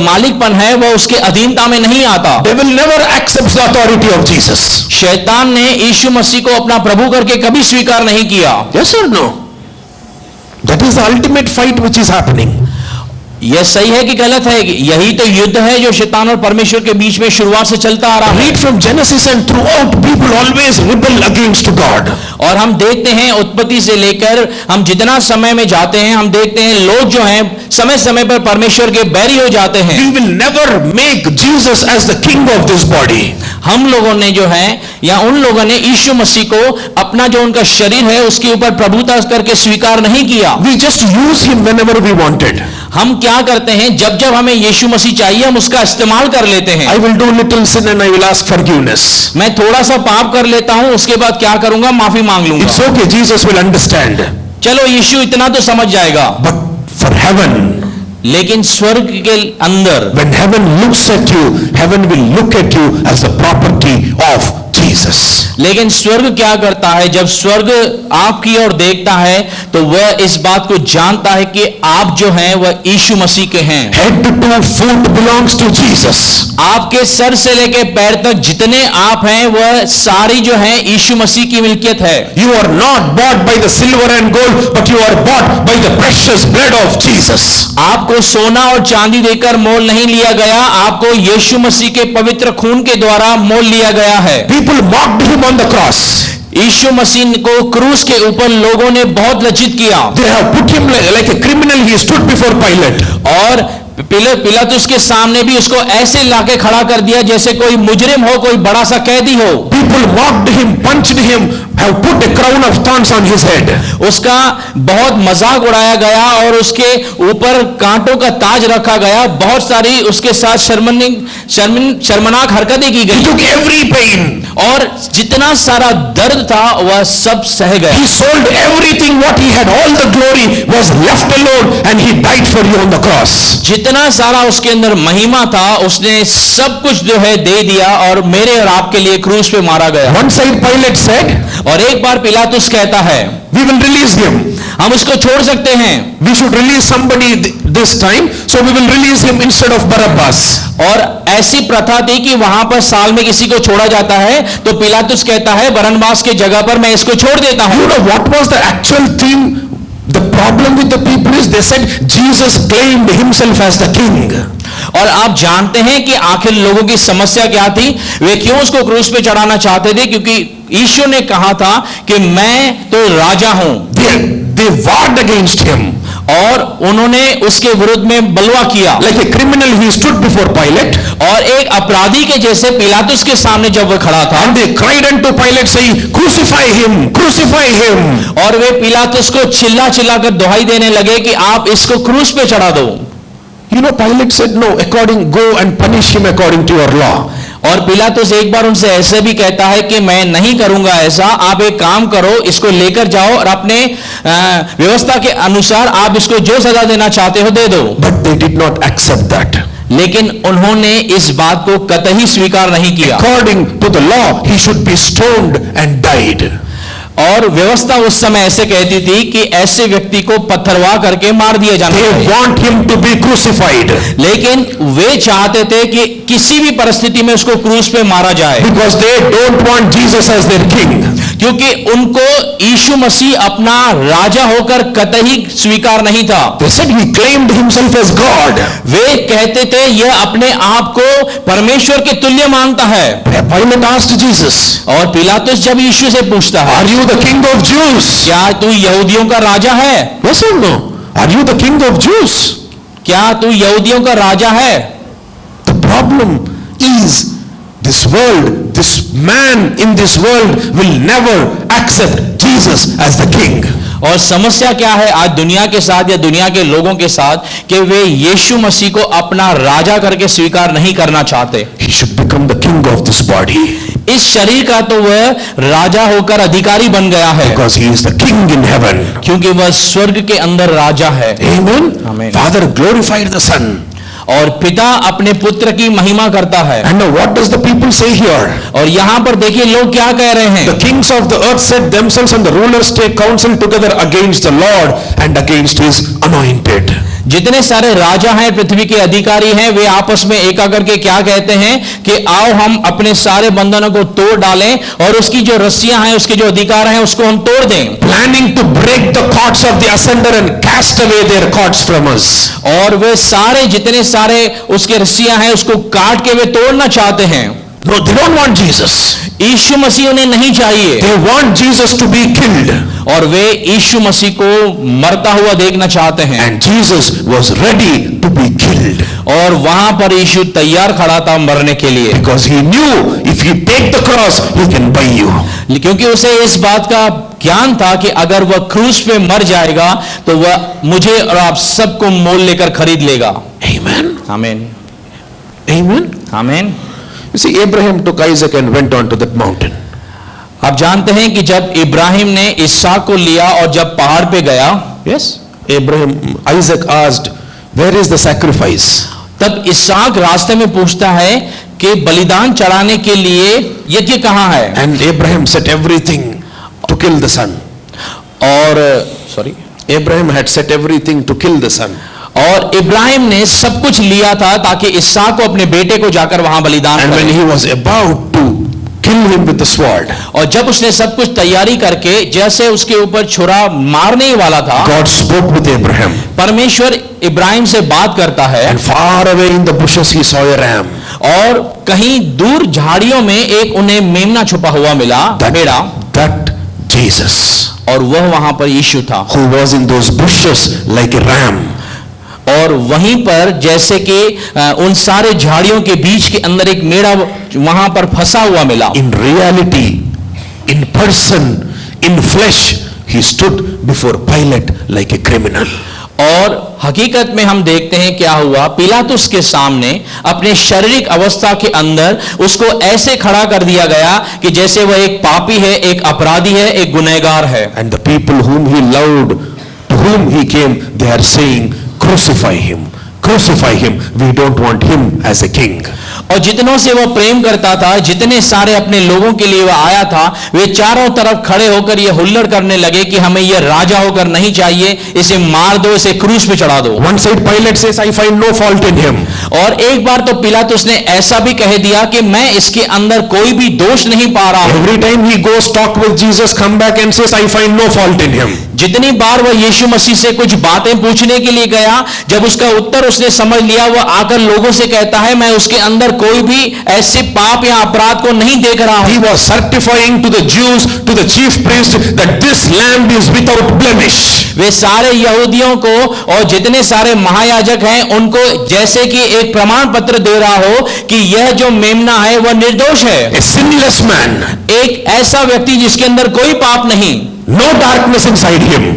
मालिकपन है वह उसके अधीनता में नहीं आता। Devil never accepts the authority of Jesus. शैतान ने यीशु मसीह को अपना प्रभु करके कभी स्वीकार नहीं किया। Yes or no? That is the ultimate fight which is happening. यह सही है कि गलत है? यही तो युद्ध है जो शैतान और परमेश्वर के बीच में शुरुआत से चलता आ रहा है। Read from Genesis and throughout people always rebel against God. और हम देखते हैं उत्पत्ति से लेकर हम जितना समय में जाते हैं, हम देखते हैं लोग जो हैं समय समय पर परमेश्वर के बैरी हो जाते हैं। We will never make Jesus as the king of this body. हम लोगों ने जो है या उन लोगों ने यीशु मसीह को अपना जो उनका शरीर है उसके ऊपर प्रभुता करके स्वीकार नहीं किया। We just use him whenever we wanted. हम क्या करते हैं, जब जब हमें यीशु मसीह चाहिए हम उसका इस्तेमाल कर लेते हैं। I will do little sin and I will ask forgiveness. मैं थोड़ा सा पाप कर लेता हूं, उसके बाद क्या करूंगा, माफी मांग लूंगा। It's okay, Jesus will understand. चलो यीशु इतना तो समझ जाएगा। But for heaven, लेकिन स्वर्ग के अंदर when heaven looks at you, heaven will look at you as the property of Jesus. लेकिन स्वर्ग क्या करता है, जब स्वर्ग आपकी ओर देखता है तो वह इस बात को जानता है कि आप जो हैं वह यीशु मसीह के हैं। Head to foot belongs to Jesus. आपके सर से लेकर पैर तक जितने आप हैं वह सारी जो है यीशु मसीह की मिल्कियत है। You are not bought by the silver and gold, but you are bought by the precious blood of Jesus. आपको सोना और चांदी देकर मोल नहीं लिया गया, आपको यीशु मसीह के पवित्र खून के द्वारा मोल लिया गया है। People mocked him on the cross. यीशु मसीह को क्रूस के ऊपर लोगों ने बहुत लज्जित किया। They have put him like a criminal. He stood before Pilate. और पिलातुस के सामने भी उसको ऐसे लाके खड़ा कर दिया जैसे कोई मुजरिम हो, कोई बड़ा सा कैदी हो। People mocked him, punched him, have put a crown of thorns on his head. उसका बहुत मजाक उड़ाया गया और उसके ऊपर कांटों का ताज रखा गया। बहुत सारी उसके साथ शर्मनाक हरकतें की He गई took every pain. और जितना सारा दर्द था वह सब सह गया। He sold everything what he had. All the glory was left alone, and he died for you on the cross. जितना सारा उसके अंदर महिमा था उसने सब कुछ जो है दे दिया और मेरे और आपके लिए क्रूस पे मारा गया। One side Pilate said, और एक बार पिलातुस कहता है we will release him. हम उसको छोड़ सकते हैं। We should release somebody this time, so we will release him instead of Barabbas. और ऐसी प्रथा थी कि वहां पर साल में किसी को छोड़ा जाता है, तो पिलातुस कहता है बरनबास के जगह पर मैं इसको छोड़ देता हूं। You know what was the actual theme? The problem with the people is they said Jesus claimed himself as the king. और आप जानते हैं कि आखिर लोगों की समस्या क्या थी, वे क्यों उसको क्रूस पे चढ़ाना चाहते थे? क्योंकि यीशु ने कहा था कि मैं तो राजा हूं। They warred against him. और उन्होंने उसके विरुद्ध में बलवा किया। Like a criminal, he stood before Pilate, और एक अपराधी के जैसे पिलातुस के सामने जब वह खड़ा था, and they cried unto Pilate, saying, "Crucify him, crucify him." और वे पिलातुस को चिल्ला चिल्ला कर दुहाई देने लगे कि आप इसको क्रूस पे चढ़ा दो। You know, Pilate said, "No, go and punish him according to your law." और पिलातुस एक बार उनसे ऐसे भी कहता है कि मैं नहीं करूंगा ऐसा, आप एक काम करो, इसको लेकर जाओ और अपने व्यवस्था के अनुसार आप इसको जो सजा देना चाहते हो दे दो। But they did not accept that. लेकिन उन्होंने इस बात को कतई स्वीकार नहीं किया। According to the law, he should be stoned and died. और व्यवस्था उस समय ऐसे कहती थी कि ऐसे व्यक्ति को पत्थरवाह करके मार दिया जाना They चाहिए। want him to be crucified लेकिन वे चाहते थे कि किसी भी परिस्थिति में उसको क्रूस पे मारा जाए, because they don't want Jesus as their king. क्योंकि उनको यीशु मसीह अपना राजा होकर कतई स्वीकार नहीं था। They said he claimed himself as God. वे कहते थे यह अपने आप को परमेश्वर के तुल्य मानता है। Pilate asked Jesus, और पिलातुस जब यीशु से पूछता है, "Are you the king of Jews?" क्या तू यहूदियों का राजा है? Yes or no? Are you the king of Jews? क्या तू यहूदियों का राजा है? The problem is this world, this man in this world will never accept Jesus as the king. और समस्या क्या है आज दुनिया के साथ या दुनिया के लोगों के साथ कि वे यीशु मसीह को अपना राजा करके स्वीकार नहीं करना चाहते। He should become the king of this body इस शरीर का तो वह राजा होकर अधिकारी बन गया है, because he is the king in heaven. क्योंकि वह स्वर्ग के अंदर राजा है। Amen. Amen. Father glorified the Son. और पिता अपने पुत्र की महिमा करता है। And now what does the people say here? और यहाँ पर देखिए लोग क्या कह रहे हैं। The kings of the earth set themselves and the rulers take counsel together against the Lord and against his anointed. जितने सारे राजा हैं, पृथ्वी के अधिकारी हैं, वे आपस में एका करके क्या कहते हैं कि आओ हम अपने सारे बंधनों को तोड़ डालें और उसकी जो रस्सियां हैं, उसके जो अधिकार हैं, उसको हम तोड़ दें। Planning to break the cords of the ascender and cast away their cords from us. और वे सारे जितने सारे उसके रस्सियां हैं उसको काट के वे तोड़ना चाहते हैं। No, they don't want Jesus. यीशु मसीह उन्हें नहीं चाहिए, They want Jesus to be killed. और वे यीशु मसीह को मरता हुआ देखना चाहते हैं। And Jesus was ready to be killed और वहां पर यीशु तैयार खड़ा था मरने के लिए, because he knew if he take the cross, he can buy you. क्योंकि उसे इस बात का ज्ञान था कि अगर वह क्रूस पे मर जाएगा तो वह मुझे और आप सबको मोल लेकर खरीद लेगा। Amen. आमीन, Amen. आमीन। You see, Abraham took Isaac and went on to that mountain. आप जानते हैं कि जब इब्राहिम ने इसहाक को लिया और जब पहाड़ पे गया, Yes. Isaac asked, "Where is the sacrifice?" तब इसहाक रास्ते में पूछता है कि बलिदान चढ़ाने के लिए यज्ञ कहाँ है? And Abraham set everything to kill the son. और sorry, Abraham had set everything to kill the son. और इब्राहिम ने सब कुछ लिया था ताकि इसहाक को अपने बेटे को जाकर वहां बलिदान And when करे। he was about to kill him with the sword, और जब उसने सब कुछ तैयारी करके जैसे उसके ऊपर छुरा मारने ही वाला था, God spoke with Abraham. परमेश्वर इब्राहिम से बात करता है, And far away in the bushes he saw a ram. और कहीं दूर झाड़ियों में एक उन्हें मेमना छुपा हुआ मिला, भेड़ा, That Jesus, और वह वहां पर यीशु था। who was in those bushes like a ram. और वहीं पर जैसे कि उन सारे झाड़ियों के बीच के अंदर एक मेढ़ा वहां पर फंसा हुआ मिला। In reality, in person, in flesh, he stood before Pilate like a criminal. और हकीकत में हम देखते हैं क्या हुआ, पिलातुस के सामने अपने शारीरिक अवस्था के अंदर उसको ऐसे खड़ा कर दिया गया कि जैसे वह एक पापी है, एक अपराधी है, एक गुनहगार है। And the people whom he loved, to whom he came, they are saying, "Crucify him, crucify him. We don't want him as a king." और जितनों से वह प्रेम करता था, जितने सारे अपने लोगों के लिए वह आया था, वे चारों तरफ खड़े होकर ये हुल्लड़ करने लगे कि हमें यह राजा होकर नहीं चाहिए, इसे मार दो, इसे क्रूस पे चढ़ा दो। One side Pilate says, "I find no fault in him." और एक बार तो पिलातुस ने ऐसा भी कह दिया कि मैं इसके अंदर कोई भी दोष नहीं पा रहा हूं। Every time he goes talk with Jesus, come back and says, "I find no fault in him." जितनी बार वह यीशु मसीह से कुछ बातें पूछने के लिए गया, जब उसका उत्तर उसने उसने समझ लिया, वह आकर लोगों से कहता है मैं उसके अंदर कोई भी ऐसे पाप या अपराध को नहीं देख रहा He हूं। was certifying to the Jews, to the chief priest, that this lamb is without blemish. वे सारे यहूदियों को और जितने सारे महायाजक हैं उनको जैसे कि एक प्रमाण पत्र दे रहा हो कि यह जो मेमना है वह निर्दोष है, A sinless man, एक ऐसा व्यक्ति जिसके अंदर कोई पाप नहीं, no darkness inside him,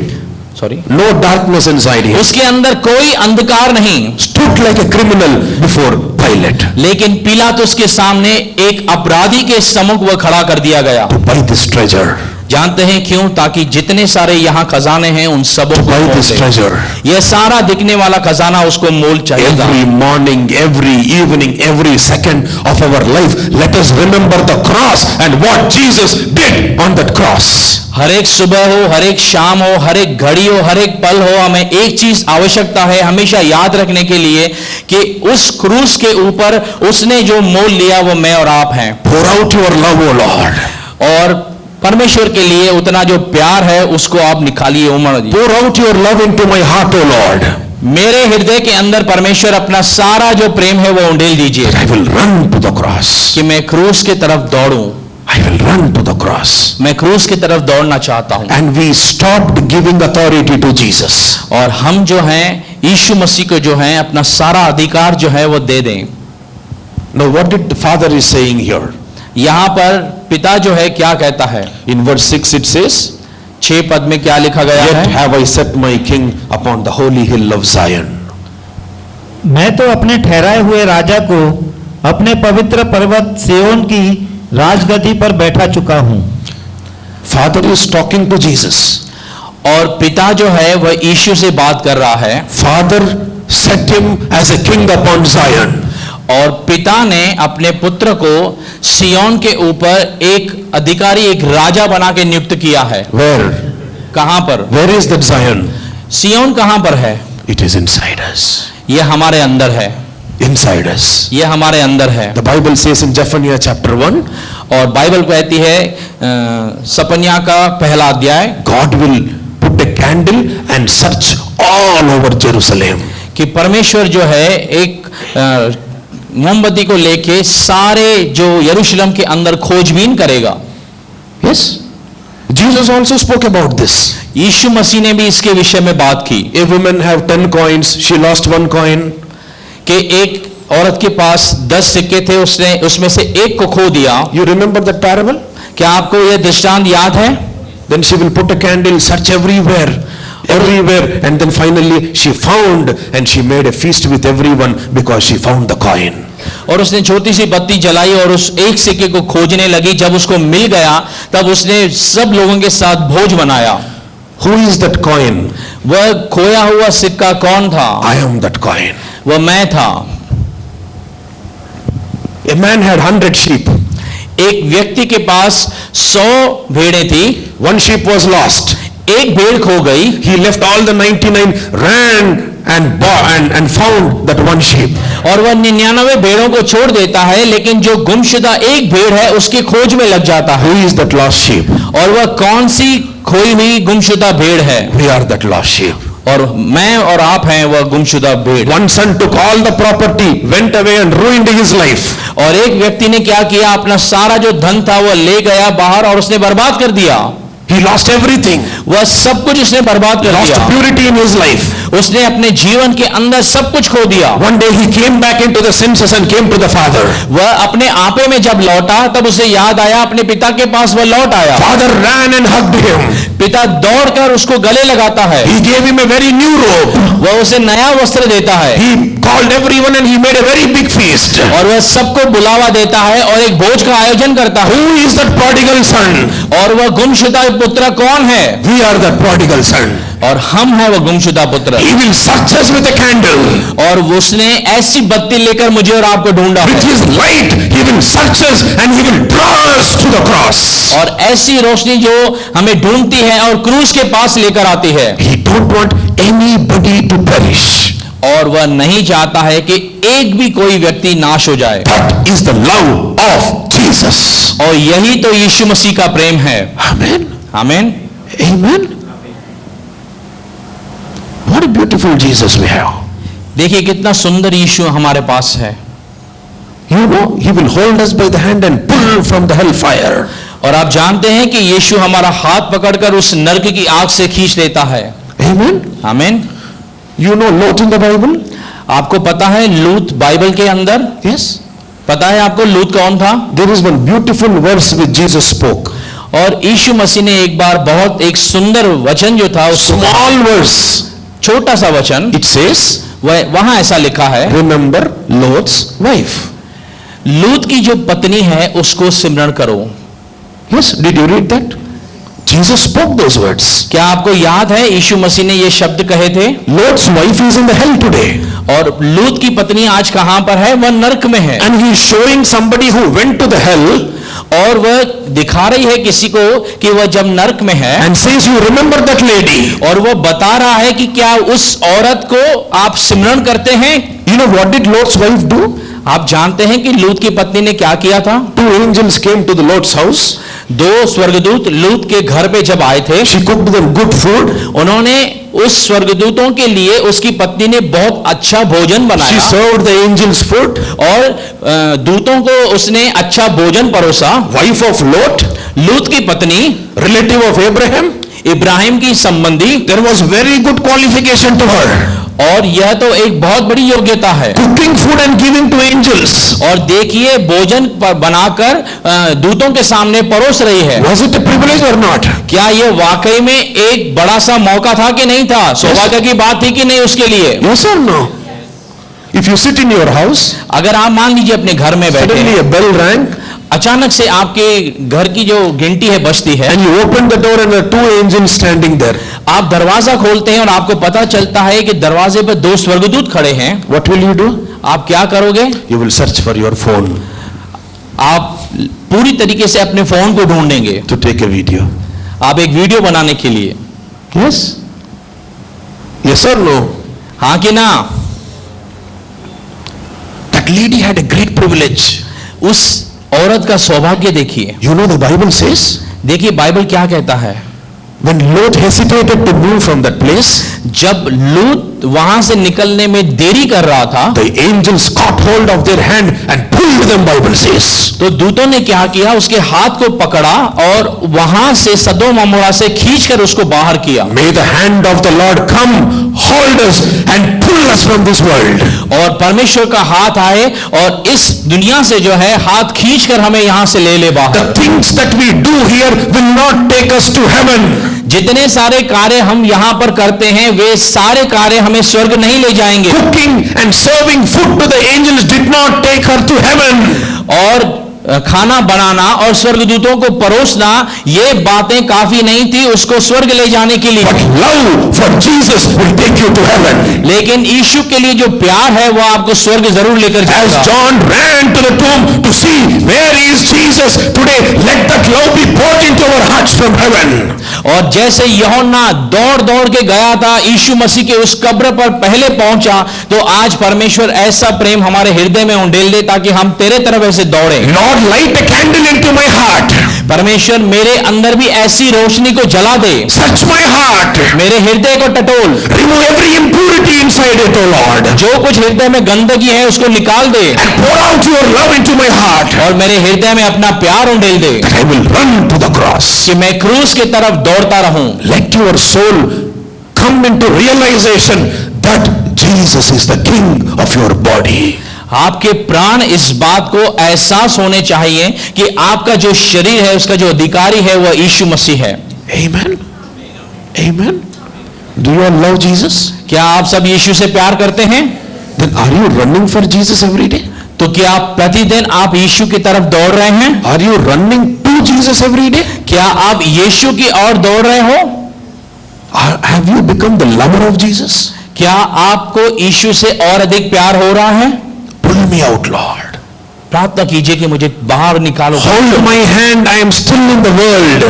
sorry, no darkness inside him, उसके अंदर कोई अंधकार नहीं, stood like a criminal before Pilate लेकिन पिलातुस के सामने एक अपराधी के सम्मुख वह खड़ा कर दिया गया। to buy this treasure. जानते हैं क्यों? ताकि जितने सारे यहाँ खजाने हैं उन सबों को Buy mole this they. treasure. यह सारा दिखने वाला खजाना उसको मोल चाहिएगा। Every morning, every evening, every second of our life, let us remember the cross and what Jesus did on that cross. हर एक सुबह हो, हर एक शाम हो, हर एक घड़ी हो, हर एक पल हो, हमें एक चीज आवश्यकता है हमेशा याद रखने के लिए कि उस क्रूस के ऊपर उसने जो मोल लिया वो मैं और आप हैं। Pour out your love, O Lord. और परमेश्वर के लिए उतना जो प्यार है उसको आप निकालिए उमड़ दीजिए। Pour out your love into my heart, O Lord. मेरे हृदय के अंदर परमेश्वर अपना सारा जो प्रेम है वो उंडेल दीजिए I will run to the cross. कि मैं क्रूस की तरफ दौड़ूं, I will run to the cross. मैं क्रूस की तरफ दौड़ना चाहता हूं। And we stopped giving authority to Jesus. और हम जो हैं यीशु मसीह को जो है अपना सारा अधिकार जो है वो दे दें। Now what did the Father is saying here? यहाँ पर पिता जो है क्या कहता है? In verse 6 it says, 6 पद में क्या लिखा गया Yet है? have I set my king upon the holy hill of Zion. मैं तो अपने ठहराए हुए राजा को अपने पवित्र पर्वत सिय्योन की राजगद्दी पर बैठा चुका हूं। Father is talking to Jesus. और पिता जो है वह यीशु से बात कर रहा है। Father set him as a king upon Zion. और पिता ने अपने पुत्र को सिय्योन के ऊपर एक अधिकारी, एक राजा बना के नियुक्त किया है। Where? कहां पर? Where is that Zion? सिय्योन कहां पर है? It is inside us. यह हमारे अंदर है, Inside us. यह हमारे अंदर है। The Bible says in Zephaniah chapter 1, और बाइबल कहती है सपन्या का पहला अध्याय God will put a candle and search all over Jerusalem. कि परमेश्वर जो है एक मोमबत्ती को लेके सारे जो यरूशलेम के अंदर खोजबीन करेगा। Yes. Jesus also spoke about this. यीशु मसीह ने भी इसके विषय में बात की A woman have 10 coins, she lost 1 coin. कि एक औरत के पास 10 सिक्के थे, उसने उसमें से एक को खो दिया। You remember that parable? क्या आपको यह दृष्टांत याद है? Then she will put a candle, search everywhere, and then finally she found and she made a feast with everyone because she found the coin. और उसने छोटी सी बत्ती जलाई और उस एक सिक्के को खोजने लगी। जब उसको मिल गया तब उसने सब लोगों के साथ भोज बनाया। Who is that coin? वह खोया हुआ सिक्का कौन था? I am that coin. वह मैं था। A man had 100 sheep. एक व्यक्ति के पास 100 भेड़ें थी। 1 sheep was lost. एक भेड़ खो गई। He left all the 99, ran and found that 1 sheep. और वह 99 भेड़ों को छोड़ देता है, लेकिन जो गुमशुदा एक भेड़ है उसकी खोज में लग जाता है। Who is that lost sheep? और वह कौन सी खोई हुई गुमशुदा भेड़ है? We are that lost sheep. और मैं और आप हैं वह गुमशुदा भेड़। One son took all the property, went away and ruined his life. और एक व्यक्ति ने क्या किया? अपना सारा जो धन था वह ले गया बाहर और उसने बर्बाद कर दिया। He lost everything. वह सब कुछ उसने बर्बाद कर Lost दिया। purity in his life. उसने अपने जीवन के अंदर सब कुछ खो दिया। One day he came back into the senses and came to the father. वह अपने आपे में जब लौटा तब उसे याद आया, अपने पिता के पास वह लौट आया। Father ran and hugged him. पिता दौड़कर उसको गले लगाता है। He gave him a very new robe. वह उसे नया वस्त्र देता है। He called everyone and he made a very big feast. और वह सबको बुलावा देता है और एक भोज का आयोजन करता है। Who is that prodigal son? और वह गुमशुदा पुत्र कौन है? We are that prodigal son. और हम हैं वह गुमशुदा पुत्र। He will search us with a candle. और उसने ऐसी बत्ती लेकर मुझे और आपको ढूंढा है। With his light, he will search us and he will draw us to the cross. और ऐसी रोशनी जो हमें ढूंढती है और क्रूस के पास लेकर आती है। He don't want anybody to perish. और वह नहीं चाहता है कि एक भी कोई व्यक्ति नाश हो जाए। That is the love of Jesus. और यही तो यीशु मसीह का प्रेम है। Amen. आमीन। Amen. What a beautiful Jesus we have. देखिए कितना सुंदर यीशु हमारे पास है। You know, he will hold us by the hand and pull from the hellfire. और आप जानते हैं कि यीशु हमारा हाथ पकड़कर उस नरक की आग से खींच लेता है। Amen. आमीन। You know Lot in the Bible? आपको पता है लूत बाइबल के अंदर? Yes. पता है आपको लूत कौन था? There is one beautiful verse which Jesus spoke. और यीशु मसीह ने एक बार बहुत एक सुंदर वचन जो था, Small verse. छोटा सा वचन, It says, वहां ऐसा लिखा है, remember Lot's wife. लूत की जो पत्नी है उसको सिमरण करो। Yes, did you read that? Jesus spoke those words. क्या आपको याद है यीशु मसीह ने ये शब्द कहे थे? Lot's wife is in the hell today. और लूत की पत्नी आज कहां पर है? वह नरक में है। And he is showing somebody who went to the hell. और वह दिखा रही है किसी को कि वह जब नरक में है, And says, you remember that lady. और वह बता रहा है कि क्या उस औरत को आप सिमरण करते हैं? You know what did Lot's wife do? आप जानते हैं कि लूत की पत्नी ने क्या किया था? 2 angels came to the Lot's house. 2 स्वर्गदूत लूत के घर पे जब आए थे, She cooked them good food. उन्होंने उस स्वर्गदूतों के लिए उसकी पत्नी ने बहुत अच्छा भोजन She बनाया served the angels food. और दूतों को उसने अच्छा भोजन परोसा। Wife of Lot, लूत की पत्नी relative of Abraham. इब्राहिम की संबंधी, There was very good qualification to her. और यह तो एक बहुत बड़ी योग्यता है। Cooking food and giving to angels. और देखिए भोजन बनाकर दूतों के सामने परोस रही है। Was it a privilege or not? क्या यह वाकई में एक बड़ा सा मौका था कि नहीं था? सौभाग्य की बात थी कि नहीं उसके लिए? Yes or no? If you sit in your house, अगर आप मान लीजिए अपने घर में बैठे suddenly हैं, a bell rang, अचानक से आपके घर की जो घंटी है बजती है, and you open the door and there are 2 angels standing there. आप दरवाजा खोलते हैं और आपको पता चलता है कि दरवाजे पर 2 स्वर्गदूत खड़े हैं, What will you do? आप क्या करोगे? You will search for your phone आप पूरी तरीके से अपने फोन को ढूंढेंगे, to take a video. आप एक वीडियो बनाने के लिए। Yes? Yes or no? हाँ कि ना? That lady had a great privilege. उस औरत का सौभाग्य देखिए। You know the Bible says, देखिए बाइबल क्या कहता है, when Lot hesitated to move from that place, जब लूत वहां से निकलने में देरी कर रहा था, the angels caught hold of their hand and pulled them, Bible says. तो दूतों ने क्या किया? उसके हाथ को पकड़ा और वहां से सदोम अमोरा से खींचकर उसको बाहर किया। May the hand of the Lord come, hold us and pull us from this world. और परमेश्वर का हाथ आए और इस दुनिया से जो है हाथ खींचकर हमें यहां से ले बाहर। The things that we do here will not take us to heaven. जितने सारे कार्य हम यहाँ पर करते हैं वे सारे कार्य हमें स्वर्ग नहीं ले जाएंगे। Cooking and serving food to the angels did not take her to heaven. और खाना बनाना और स्वर्गदूतों को परोसना ये बातें काफी नहीं थी उसको स्वर्ग ले जाने के लिए। But love for Jesus will take you to heaven. लेकिन यीशु के लिए जो प्यार है वो आपको स्वर्ग जरूर लेकर As जाएगा। John ran to the tomb to see where is Jesus today, let that love be poured into our hearts from heaven. और जैसे यूहन्ना दौड़ दौड़ के गया था यीशु मसीह के उस कब्र पर पहले पहुंचा, तो आज परमेश्वर ऐसा प्रेम हमारे हृदय में उंडेल दे ताकि हम तेरे तरफ ऐसे दौड़े। Lord, light a candle into my heart. परमेश्वर मेरे अंदर भी ऐसी रोशनी को जला दे, Search my heart. मेरे हृदय को टटोल, Remove every impurity inside it, O Lord. जो कुछ हृदय में गंदगी है उसको निकाल दे And pour out your love into my heart. और मेरे हृदय में अपना प्यार उंडेल दे That I will run to the cross. कि मैं क्रूस की तरफ दौड़ता रहूं। Let your soul come into realization that Jesus is the King of your body. आपके प्राण इस बात को एहसास होने चाहिए कि आपका जो शरीर है उसका जो अधिकारी है वह यीशु मसीह है। Amen. Amen. Do you all love Jesus? क्या आप सब यीशु से प्यार करते हैं? Then are you running for Jesus every day? तो क्या आप प्रतिदिन आप यीशु की तरफ दौड़ रहे हैं? Are you running to Jesus every day? क्या आप यीशु की ओर दौड़ रहे हो? Have you become the lover of Jesus? क्या आपको यीशु से और अधिक प्यार हो रहा है? Pull me out, Lord. प्रार्थना कीजिए कि मुझे बाहर निकालो। Hold my hand, I am still in the world.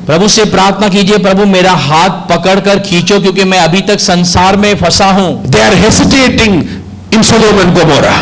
प्रभु से प्रार्थना कीजिए, प्रभु मेरा हाथ पकड़कर खींचो क्योंकि मैं अभी तक संसार में फंसा हूं। They are hesitating in Sodom and Gomorrah.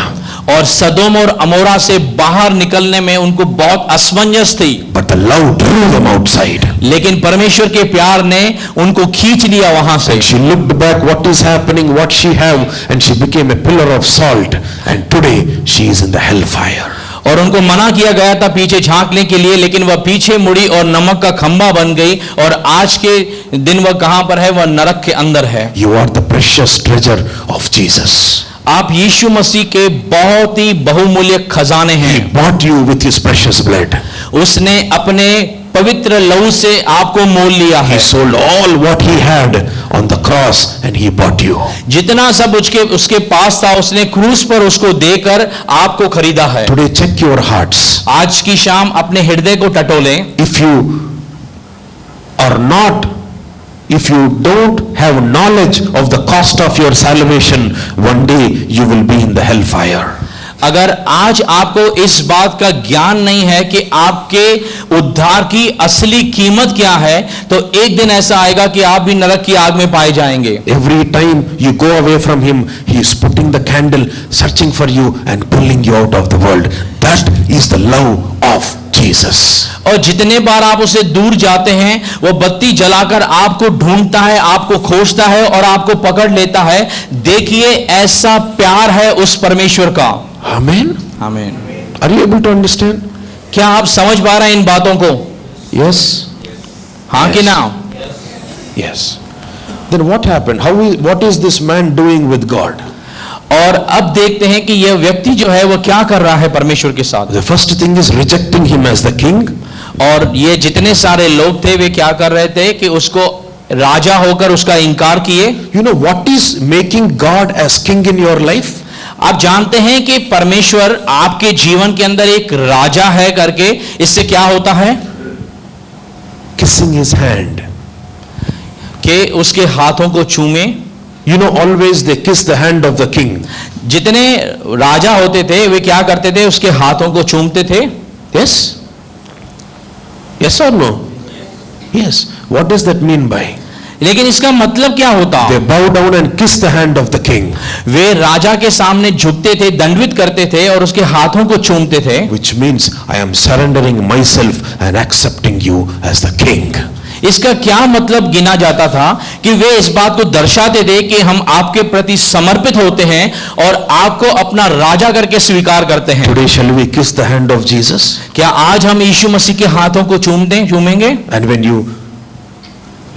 और सदोम और अमोरा से बाहर निकलने में उनको बहुत असमंजस थी, But the love drew them outside. लेकिन परमेश्वर के प्यार ने उनको खींच लिया वहां से। And she looked back what is happening, what she have, and she became a pillar of salt. And today she is in the hellfire. और उनको मना किया गया था पीछे झांकने के लिए, लेकिन वह पीछे मुड़ी और नमक का खंभा बन गई, और आज के दिन वह कहां पर है? वह नरक के अंदर है। You are the precious treasure of Jesus. आप यीशु मसीह के बहुत ही बहुमूल्य खजाने He हैं। bought you with his precious blood. उसने अपने पवित्र लहू से आपको मोल लिया है। He sold all what he had on the cross and he bought you. जितना सब उसके पास था उसने क्रूस पर उसको देकर आपको खरीदा है। Today check your hearts. आज की शाम अपने हृदय को टटोलें। If you are not, if you don't have knowledge of the cost of your salvation, one day you will be in the hellfire. अगर आज आपको इस बात का ज्ञान नहीं है कि आपके उद्धार की असली कीमत क्या है, तो एक दिन ऐसा आएगा कि आप भी नरक की आग में पाए जाएंगे। Every time you go away from him, he is putting the candle, searching for you and pulling you out of the world. That is the love of Jesus. और जितने बार आप उसे दूर जाते हैं, वो बत्ती जलाकर आपको ढूंढता है, आपको खोजता है और आपको पकड़ लेता है। देखिए, ऐसा प्यार है उस परमेश्वर का। Amen. आमीन। Are you able to understand? क्या आप समझ पा रहे हैं इन बातों को? Yes. हाँ कि ना? Yes. Then what happened? What is this man doing with God? और अब देखते हैं कि यह व्यक्ति जो है वो क्या कर रहा है परमेश्वर के साथ। The first thing is rejecting him as the king. और ये जितने सारे लोग थे वे क्या कर रहे थे कि उसको राजा होकर उसका इनकार किए। You know what is making God as king in your life? आप जानते हैं कि परमेश्वर आपके जीवन के अंदर एक राजा है करके, इससे क्या होता है? Kissing his hand. कि उसके हाथों को चूमे। You know, always they kiss the hand of the king. जितने राजा होते थे वे क्या करते थे? उसके हाथों को चूमते थे। Yes? Yes or no? Yes. What does that mean by? लेकिन इसका मतलब क्या होता? They bow down and kiss the hand of the king. वे राजा के सामने झुकते थे, दंडवत करते थे और उसके हाथों को चूमते थे। Which means I am surrendering myself and accepting you as the king. इसका क्या मतलब गिना जाता था? कि वे इस बात को दर्शाते थे कि हम आपके प्रति समर्पित होते हैं और आपको अपना राजा करके स्वीकार करते हैं। Today shall we kiss the hand of Jesus? क्या आज हम यीशु मसीह के हाथों को चूमेंगे? And when you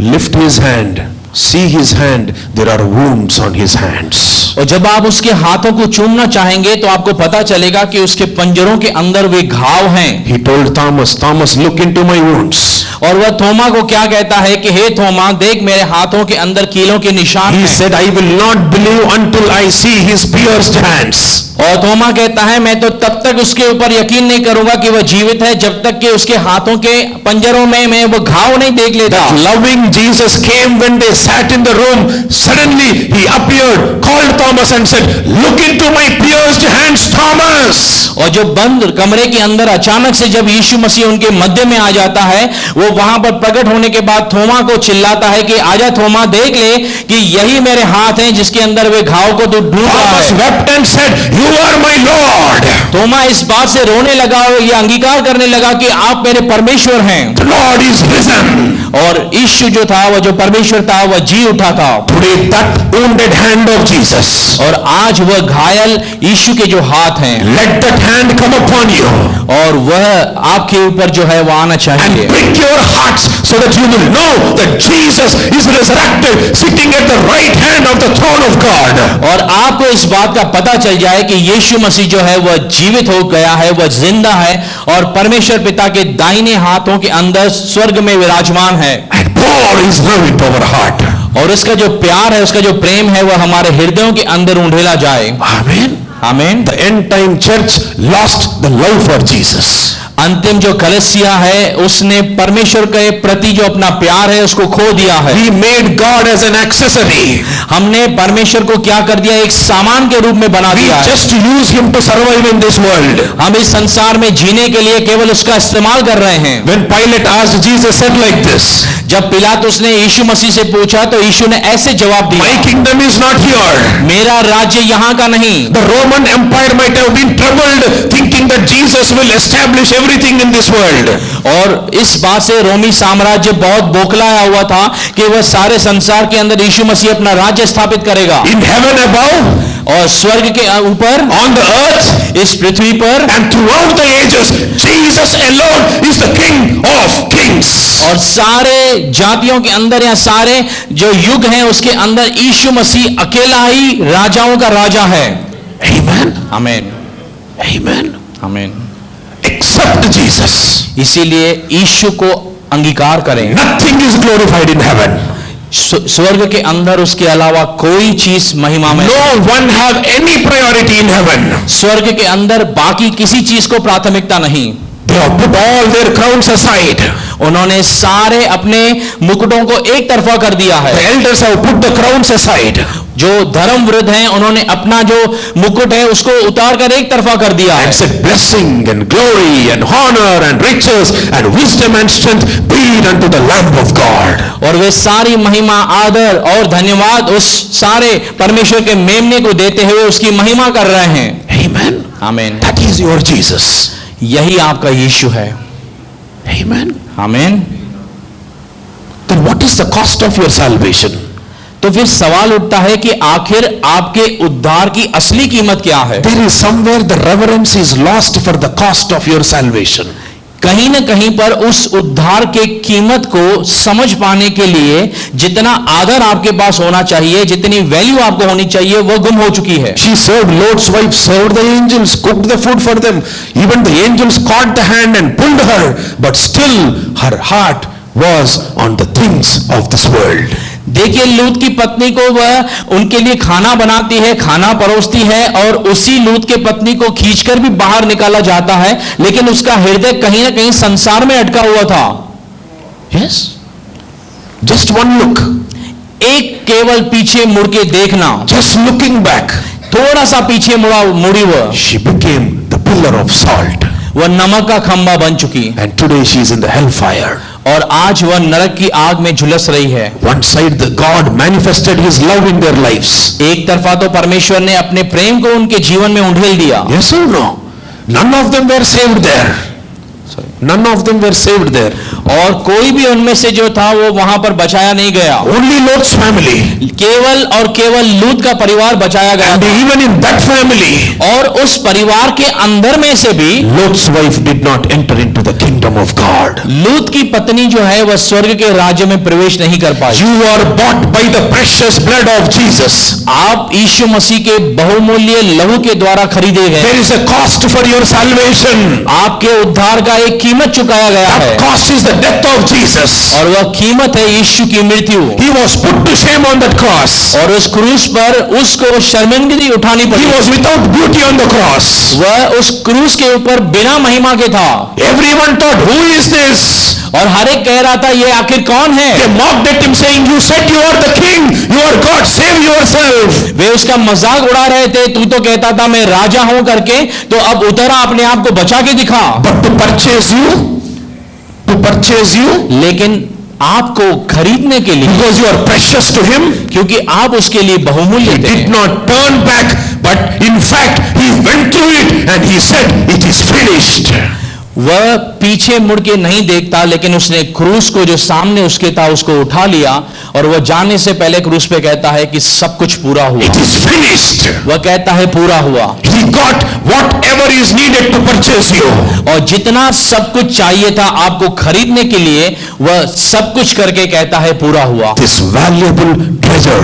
lift his hand, see his hand, there are wounds on his hands. और जब आप उसके हाथों को चूमना चाहेंगे तो आपको पता चलेगा कि उसके पंजरों के अंदर वे घाव हैं। He told Thomas, Thomas, look into my wounds. और वह थोमा को क्या कहता है कि हे थोमा, देख मेरे हाथों के अंदर कीलों के निशान He हैं। said, I will not believe until I see his pierced hands. और थोमा कहता है मैं तो तब तक उसके ऊपर यकीन नहीं करूंगा कि वह जीवित है जब तक कि उसके हाथों के पंजरों में मैं वो घाव नहीं देख लेता। Loving Jesus came when they sat in the room. Suddenly he appeared, called Thomas and said, look into my pierced hands, Thomas. और जो बंद कमरे के अंदर अचानक से जब यीशु मसीह उनके मध्य में आ जाता है, वो वहां पर प्रकट होने के बाद थोमा को चिल्लाता है कि आजा थोमा, देख ले कि यही मेरे हाथ हैं जिसके अंदर वे घाव को तू ढूंढ रहा Thomas है। wept and said, you are my Lord. थोमा इस बात से रोने लगा और ये अंगीकार करने लगा कि आप मेरे परमेश्वर हैं। The Lord is risen. और यीशु जो था, वह जो परमेश्वर था, वह जी उठा था। Today that wounded hand of Jesus, और आज वह घायल यीशु के जो हाथ हैं, let that hand come upon you और वह आपके ऊपर जो है वह आना and चाहिए। prick your hearts so that you will know that Jesus is resurrected, sitting at the right hand of the throne of God. और आपको इस बात का पता चल जाए कि यीशु मसीह जो है वह जीवित हो गया है, वह जिंदा है और परमेश्वर पिता के दाहिने हाथों के अंदर स्वर्ग में विराजमान है। And pour his love into our heart. और उसका जो प्यार है, उसका जो प्रेम है, वह हमारे हृदयों के अंदर उंडेला जाए। Amen. आमीन। The end time church lost the love for Jesus. अंतिम जो कलीसिया है उसने परमेश्वर के प्रति जो अपना प्यार है उसको खो दिया है। We made God as an accessory. हमने परमेश्वर को क्या कर दिया, एक सामान के रूप में बना We दिया है। just use him to survive in this world. हम इस संसार में जीने के लिए केवल उसका इस्तेमाल कर रहे हैं। When Pilate asked, Jesus said like this, जब पिलातुस ने यीशु मसीह से पूछा तो यीशु ने ऐसे जवाब my दिया, kingdom is not here. मेरा राज्य यहाँ का नहीं। The Roman Empire might have been troubled thinking that Jesus will establish everything in this world. और इस बात से रोमी साम्राज्य बहुत बौखलाया हुआ था कि वह सारे संसार के अंदर यीशु मसीह अपना राज्य स्थापित करेगा। In heaven above, और स्वर्ग के ऊपर, on the earth, इस पृथ्वी पर, and throughout the ages, Jesus alone is the King of kings. और सारे जातियों के अंदर या सारे जो युग हैं उसके अंदर यीशु मसीह अकेला ही राजाओं का राजा है। Amen. आमीन, Amen. आमीन। Accept Jesus. इसीलिए यीशु को अंगीकार करें। Nothing is glorified in heaven. स्वर्ग के अंदर उसके अलावा कोई चीज महिमा में, No one have any priority in heaven. स्वर्ग के अंदर बाकी किसी चीज को प्राथमिकता नहीं। They have put all their crowns aside. उन्होंने सारे अपने मुकुटों को एक तरफा कर दिया है। The elders have put the crowns aside. जो धर्म वृद्ध हैं उन्होंने अपना जो मुकुट है उसको उतार कर एक तरफा कर दिया है। And said, blessing and glory and honor and riches and wisdom and strength be unto the Lamb of God. और वे सारी महिमा, आदर और धन्यवाद उस सारे परमेश्वर के मेमने को देते हुए उसकी महिमा कर रहे हैं। Amen. आमीन। That is your Jesus. यही आपका यीशु है। Amen. आमीन। Then what is the cost of your salvation? तो फिर सवाल उठता है कि आखिर आपके उद्धार की असली कीमत क्या है? There is somewhere the reverence is lost for the cost of your salvation. कहीं न कहीं पर उस उद्धार के कीमत को समझ पाने के लिए जितना आदर आपके पास होना चाहिए, जितनी वैल्यू आपको होनी चाहिए, वो गुम हो चुकी है। She served, Lord's wife served the angels, cooked the food for them. Even the angels caught the hand and pulled her, but still her heart was on the things of this world. देखिए, लूत की पत्नी को वह उनके लिए खाना बनाती है, खाना परोसती है, और उसी लूत के पत्नी को खींचकर भी बाहर निकाला जाता है, लेकिन उसका हृदय कहीं ना कहीं संसार में अटका हुआ था। Yes? Just one look. एक केवल पीछे मुड़ के देखना, Just looking back. थोड़ा सा पीछे मुड़ी वह, She became the pillar of salt. वह नमक का खंबा बन चुकी, And today she is in the hellfire. और आज वह नरक की आग में झुलस रही है। One side the God manifested his love in their lives. एक तरफा तो परमेश्वर ने अपने प्रेम को उनके जीवन में उंडेल दिया। Yes or no? None of them were saved there. None of them were saved there. और कोई भी उनमें से जो था वो वहां पर बचाया नहीं गया। Only Lot's family. केवल और केवल लूत का परिवार बचाया गया And था। even in that family, और उस परिवार के अंदर में से भी Lot's wife did not enter into the kingdom of God. लूत की पत्नी जो है वह स्वर्ग के राज्य में प्रवेश नहीं कर पाई। You are bought by the precious blood of Jesus. आप यीशु मसीह के बहुमूल्य लहू के द्वारा खरीदे गए। There is a cost for your salvation. आपके उद्धार का एक कीमत चुकाया गया है, That cost is the death of Jesus. और वह कीमत है यीशु की मृत्यु। He was put to shame on that cross. और उस क्रूस पर उसको शर्मिंदगी उठानी He पड़ी। was without beauty on the cross. वह उस क्रूस के ऊपर बिना महिमा के था, Everyone thought, who is this? और हर एक कह रहा था ये आखिर कौन है। They mocked at him saying, you said you are the king, you are God, save yourself. वे उसका मजाक उड़ा रहे थे, तू तो कहता था मैं राजा हूं करके, तो अब उतरा अपने आप को बचा के दिखा। But to purchase you, लेकिन आपको खरीदने के लिए, because you are precious to him, क्योंकि आप उसके लिए बहुमूल्य he थे, did not turn back, but in fact he went through it and he said, it is finished. वह पीछे मुड़ के नहीं देखता, लेकिन उसने क्रूस को जो सामने उसके था उसको उठा लिया, और वह जाने से पहले क्रूस पे कहता है कि सब कुछ पूरा हुआ। It is finished. वह कहता है पूरा हुआ। He got whatever is needed to purchase you. और जितना सब कुछ चाहिए था आपको खरीदने के लिए, वह सब कुछ करके कहता है पूरा हुआ। This valuable treasure.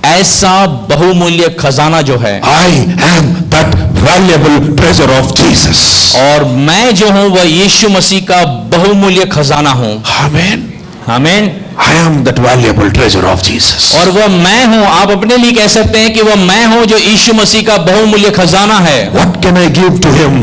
ऐसा बहुमूल्य खजाना जो है, I am that valuable treasure of Jesus. और मैं जो हूं वह यीशु मसीह का बहुमूल्य खजाना हूं। Amen. आमीन। I am that valuable treasure of Jesus. और वह मैं हूं, आप अपने लिए कह सकते हैं कि वह मैं हूं जो यीशु मसीह का बहुमूल्य खजाना है। What can I give to him?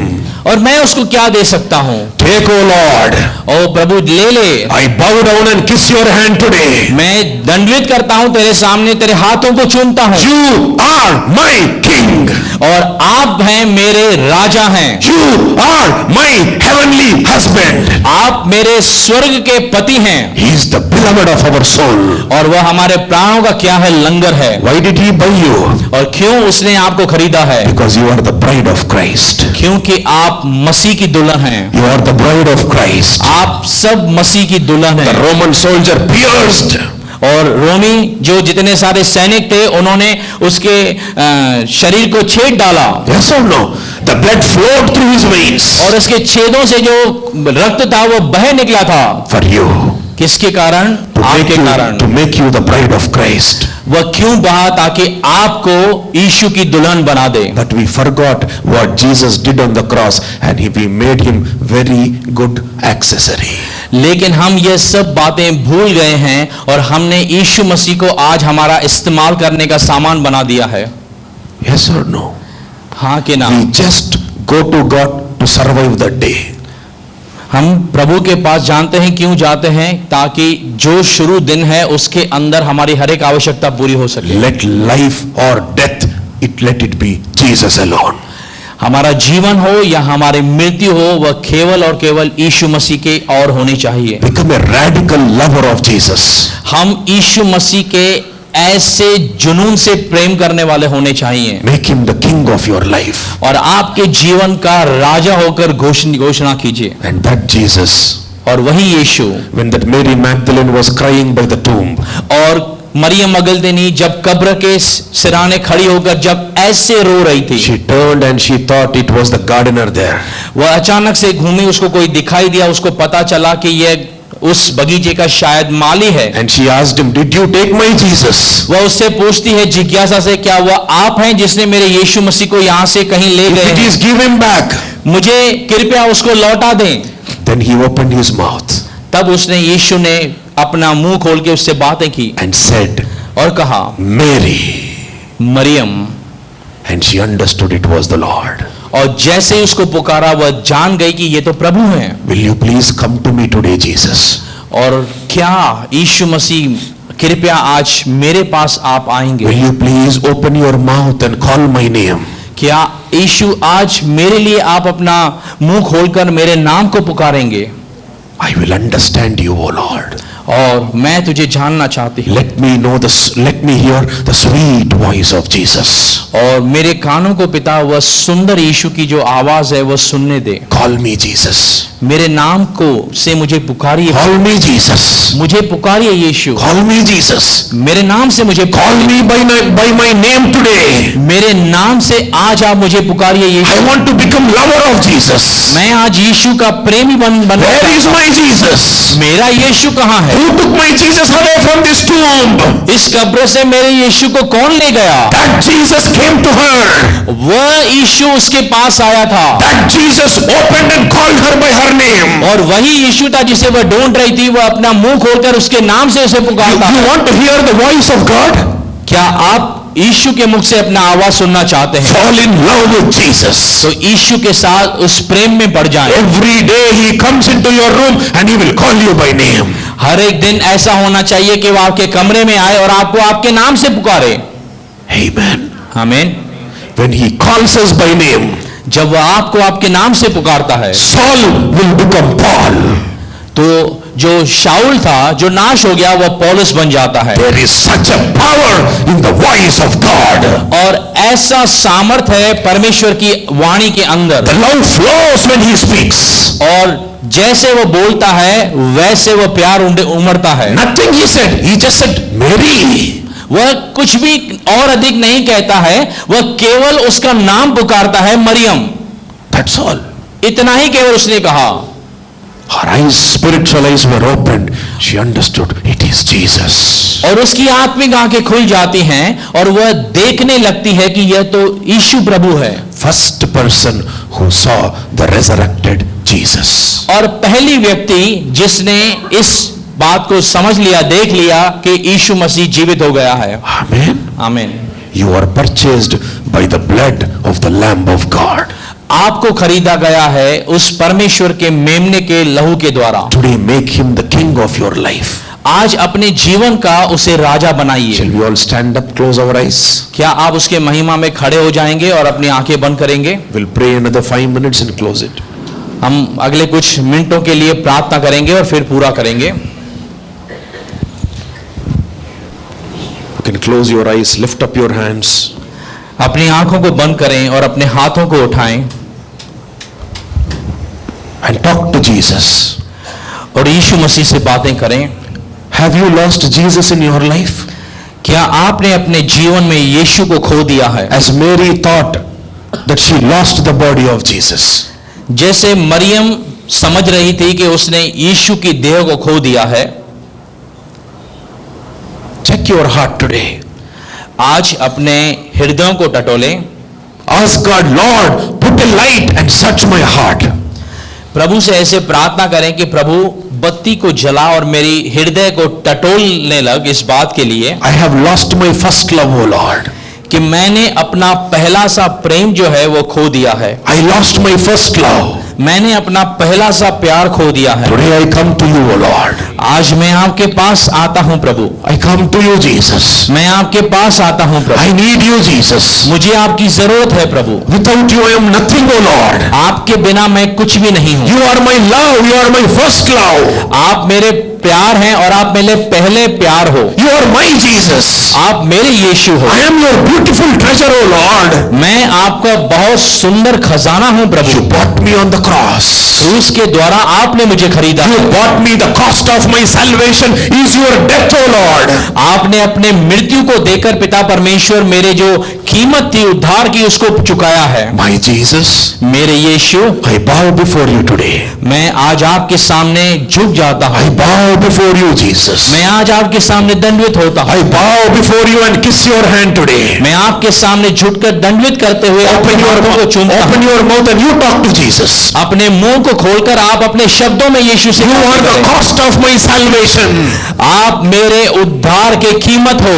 और मैं उसको क्या दे सकता हूँ? Take, O Lord. ओ प्रभु ले ले। I bow down and kiss your hand today. मैं दंडवत करता हूँ तेरे सामने, तेरे हाथों को चूमता हूँ। You are my king. और आप हैं मेरे राजा हैं। You are my heavenly husband. आप मेरे स्वर्ग के पति हैं। He is the beloved of our soul. और वह हमारे प्राणों का क्या है? लंगर है। Why did he buy you? और क्यों उसने आपको खरीदा है? Because you are the bride of Christ. क्योंकि आप मसीह की दुल्हन हैं। You are the bride of Christ. आप सब मसीह की दुल्हन The हैं। Roman soldier pierced. और रोमी जो जितने सारे सैनिक थे उन्होंने उसके शरीर को छेद डाला। Yes or no? The blood flowed through his veins. और उसके छेदों से जो रक्त था वो बह निकला था। For you. किसके कारण? आपके कारण। To make you the bride of Christ. वह क्यों बहा? ताकि आपको यीशु की दुल्हन बना दे। But we forgot what Jesus did on the cross and we made him very good accessory. लेकिन हम ये सब बातें भूल गए हैं और हमने यीशु मसीह को आज हमारा इस्तेमाल करने का सामान बना दिया है। Yes or no? हाँ कि ना? We just go to God to survive the day. हम प्रभु के पास जानते हैं क्यों जाते हैं? ताकि जो शुरू दिन है उसके अंदर हमारी हर एक आवश्यकता पूरी हो सके। Let life or death, let it be Jesus alone. हमारा जीवन हो या हमारी मृत्यु हो वह केवल और केवल यीशु मसीह के और होनी चाहिए। Become a radical lover of Jesus. हम यीशु मसीह के ऐसे जुनून से प्रेम करने वाले होने चाहिए। Make him the king of your life. और आपके जीवन का राजा होकर घोषणा कीजिए। And that Jesus, और वही यीशु, when that Mary Magdalene was crying by the tomb, और मरियम मगदलीनी जब कब्र के सिराने खड़ी होकर जब ऐसे रो रही थी, she turned and she thought it was the gardener there. वह अचानक से घूमी, उसको कोई दिखाई दिया, उसको पता चला कि यह उस बगीचे का शायद माली है। And she asked him, did you take my Jesus? वह उससे पूछती है जिज्ञासा से, क्या वह आप हैं जिसने मेरे यीशु मसीह को यहाँ से कहीं ले If गए it हैं? is, give him back. मुझे कृपया उसको लौटा दें। Then he opened his mouth तब उसने यीशु ने अपना मुंह खोल के उससे बातें की and said, और कहा, Mary. Maryam. And she understood it was the Lord. और जैसे ही उसको पुकारा वह जान गई कि ये तो प्रभु हैं। Will you please come to me today, Jesus? और क्या यीशु मसीह कृपया आज मेरे पास आप आएंगे? Will you please open your mouth and call my name? क्या यीशु आज मेरे लिए आप अपना मुंह खोलकर मेरे नाम को पुकारेंगे? I will understand you, O Lord. और मैं तुझे जानना चाहती हूँ। Let me hear the sweet voice of Jesus. और मेरे कानों को पिता वह सुंदर यीशु की जो आवाज है वह सुनने दे। Call me, Jesus. मेरे नाम को से मुझे पुकारिए। Call me, Jesus. मुझे पुकारिए यीशु। Call me, Jesus. मेरे नाम से मुझे Call me by my name today. मेरे नाम से आज आप मुझे पुकारिए I Yeshu. want to become lover of Jesus. मैं आज यीशु का प्रेमी बन Where is my Jesus? मेरा यीशु कहाँ है? Who took my Jesus away from this tomb? इस कब्र से मेरे यीशु को कौन ले गया? That Jesus came to her. वह यीशु उसके पास आया था। That Jesus opened and called her by her name. और वही यीशु था जिसे वह ढूंढ रही थी। वह अपना मुंह खोलकर उसके नाम से उसे पुकारता। You want to hear the voice of God? क्या आप यीशु के मुख से अपना आवाज सुनना चाहते हैं? Fall in love with Jesus. तो यीशु के साथ उस प्रेम में पड़ जाएं। Every day he comes into your room and he will call you by name. हर एक दिन ऐसा होना चाहिए कि वह आपके कमरे में आए और आपको आपके नाम से पुकारे। Amen. आमीन। When he calls us by name, जब वह आपको आपके नाम से पुकारता है Saul will become Paul. तो जो शाऊल था जो नाश हो गया वह पौलुस बन जाता है। There is such a power in the voice of God. और ऐसा सामर्थ्य है परमेश्वर की वाणी के अंदर। The love flows when he speaks. और जैसे वो बोलता है वैसे वो प्यार उमड़ता है। Nothing he said. He just said, Mary. वह कुछ भी और अधिक नहीं कहता है, वह केवल उसका नाम पुकारता है, मरियम। That's all. इतना ही केवल उसने कहा। Her eyes, spiritual eyes were opened. She understood it is Jesus. और उसकी आत्मिक आंखें खुल जाती हैं और वह देखने लगती है कि यह तो यीशु प्रभु है। First person who saw the resurrected Jesus. और पहली व्यक्ति जिसने इस बात को समझ लिया, देख लिया कि यीशु मसीह जीवित हो गया है। Amen. आमीन। You are purchased by the blood of the Lamb of God. आपको खरीदा गया है उस परमेश्वर के मेमने के लहू के द्वारा। Today make him the king of your life. आज अपने जीवन का उसे राजा बनाइए। Shall we all stand up, close our eyes? क्या आप उसके महिमा में खड़े हो जाएंगे और अपनी आंखें बंद करेंगे? We'll pray another 5 minutes and close it. हम अगले कुछ मिनटों के लिए प्रार्थना करेंगे और फिर पूरा करेंगे। You can close your eyes, lift up your hands. अपनी आंखों को बंद करें और अपने हाथों को उठाएं And talk to Jesus. और यीशु मसीह से बातें करें। Have you lost Jesus in your life? क्या आपने अपने जीवन में यीशु को खो दिया है? As Mary thought that she lost the body of Jesus. जैसे मरियम समझ रही थी कि उसने यीशु की देह को खो दिया है। Check your heart today. आज अपने हृदयों को टटोलें। Ask God, Lord, put a light and search my heart. प्रभु से ऐसे प्रार्थना करें कि प्रभु बत्ती को जला और मेरी हृदय को टटोलने लग इस बात के लिए I have lost my first love, O Lord. कि मैंने अपना पहला सा प्रेम जो है वो खो दिया है। I lost my first love. मैंने अपना पहला सा प्यार खो दिया है। Today I come to you, O Lord. आज मैं आपके पास आता हूं प्रभु। I come to you, Jesus. मैं आपके पास आता हूं प्रभु। I need you, Jesus. मुझे आपकी जरूरत है प्रभु। Without you I am nothing, O Lord. आपके बिना मैं कुछ भी नहीं हूं। You are my love. You are my first love. आप मेरे प्यार हैं और आप मेरे पहले प्यार हो। You are my Jesus. आप मेरे यीशु हो। I am your beautiful treasure, O Lord. मैं आपका बहुत सुंदर खजाना हूं प्रभु। You bought me on the cross. क्रूस के द्वारा आपने मुझे खरीदा। You bought me. The cost of my salvation is your death, O Lord. आपने अपने मृत्यु को देकर पिता परमेश्वर मेरे जो कीमत थी उद्धार की उसको चुकाया है। My Jesus, मेरे यीशु, I bow before you today. मैं आज आपके सामने झुक जाता I हूँ। bow before you, Jesus. मैं आज आपके सामने दंडवत होता हूँ। I bow before you and kiss your hand today. मैं आपके सामने झुककर दंडवत करते हुए अपने हाथों को चूमता हूँ। Open your mouth and you talk to Jesus. अपने मुंह को खोलकर आप अपने शब्दों में यीशु से You are बातें the करें। cost of my salvation. आप मेरे उद्धार के कीमत हो।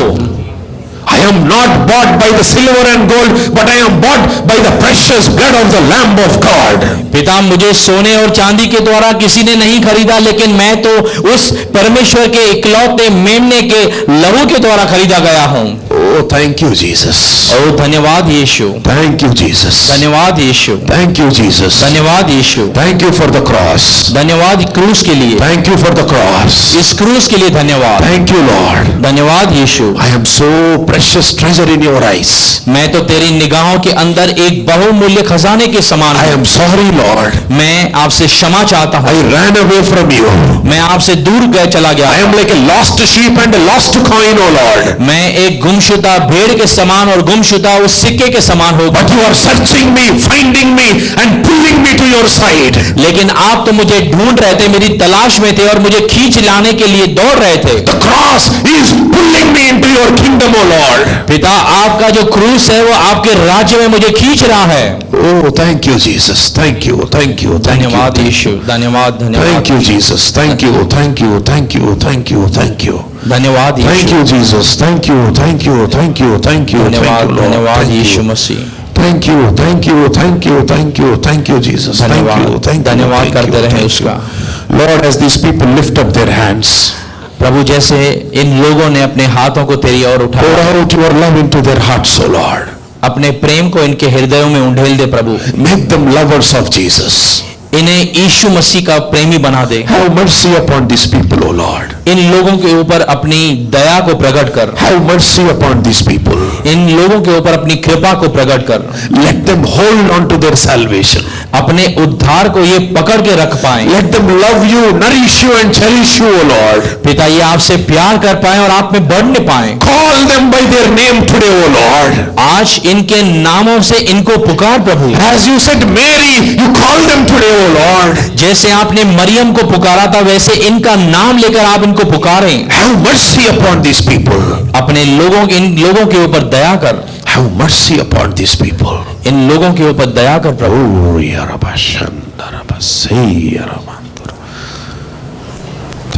I am not bought by the silver and gold, but I am bought by the precious blood of the Lamb of God. पिता, मुझे सोने और चांदी के द्वारा किसी ने नहीं खरीदा, लेकिन मैं तो उस परमेश्वर के इकलौते मेमने के लहू के द्वारा खरीदा गया हूँ। Oh, thank you, Jesus. ओ धन्यवाद यीशु। Thank you, Jesus. धन्यवाद यीशु। Thank you, Jesus. धन्यवाद यीशु। Thank you for the cross. धन्यवाद क्रूस के लिए। Thank you for the cross. इस क्रूस के लिए धन्यवाद। Thank you, Lord. धन्यवाद यीशु। I am so precious treasure in your eyes. मैं तो तेरी निगाहों के अंदर एक बहुमूल्य खजाने के समान I हूँ। am sorry, Lord. मैं आपसे क्षमा चाहता I हूँ। ran away from you. मैं आपसे दूर गए चला I गया। am like a lost sheep and a lost coin, O Lord. मैं एक गुमशुदा भेड़ के समान और गुमशुदा उस सिक्के के समान हो। But you are searching me, finding me and pulling me to your side. लेकिन आप तो मुझे ढूंढ रहे थे, मेरी तलाश में थे और मुझे खींच लाने के लिए दौड़ रहे थे। The cross is pulling me into your kingdom, O Lord. पिता, आपका जो क्रूस है वो आपके राज्य में मुझे खींच रहा है। Oh, thank you, Jesus. Thank you, thank you, thank you. धन्यवाद यीशु। धन्यवाद धन्यवाद। Thank you, Jesus. Thank you, thank you, thank you, thank you, thank you. धन्यवाद Thank Yeshu. you, Jesus. Thank you, thank you, thank you, thank you, thank धन्यवाद you, Lord. धन्यवाद Thank Yeshu you. Masih. Thank you, thank you, thank you, thank you, thank you, Jesus. Thank you, धन्यवाद thank you, धन्यवाद thank करते you, रहे thank उसका। you. Lord, as these people lift up their hands, प्रभु, जैसे इन लोगों ने अपने हाथों को तेरी ओर pour उठाया, out your love into their hearts, O Lord. अपने प्रेम को इनके हृदयों में उंडेल दे प्रभु। Make them lovers of Jesus. इन्हें यीशु मसीह का प्रेमी बना दे। Have mercy upon these people, O Lord. इन लोगों के ऊपर अपनी दया को प्रकट कर। Have mercy upon these people. इन लोगों के ऊपर अपनी कृपा को प्रकट कर। Let them hold on to their salvation. अपने उद्धार को ये पकड़ के रख पाएं। Let them love you, nourish you and cherish you, O Lord. पिता, ये आपसे प्यार कर पाएं और आप में बढ़ने पाएं। Call them by their name today, O Lord. आज इनके नामों से इनको पुकार प्रभु। As you said Mary, you call them today, O Lord. जैसे आपने मरियम को पुकारा था, वैसे इनका नाम लेकर आप इनको पुकारें। Have mercy upon these people. अपने इन लोगों के ऊपर दया कर। Have mercy upon these people. इन लोगों के ऊपर दया कर प्रभु। Oh, Yarabashandarabasei Yarabandar.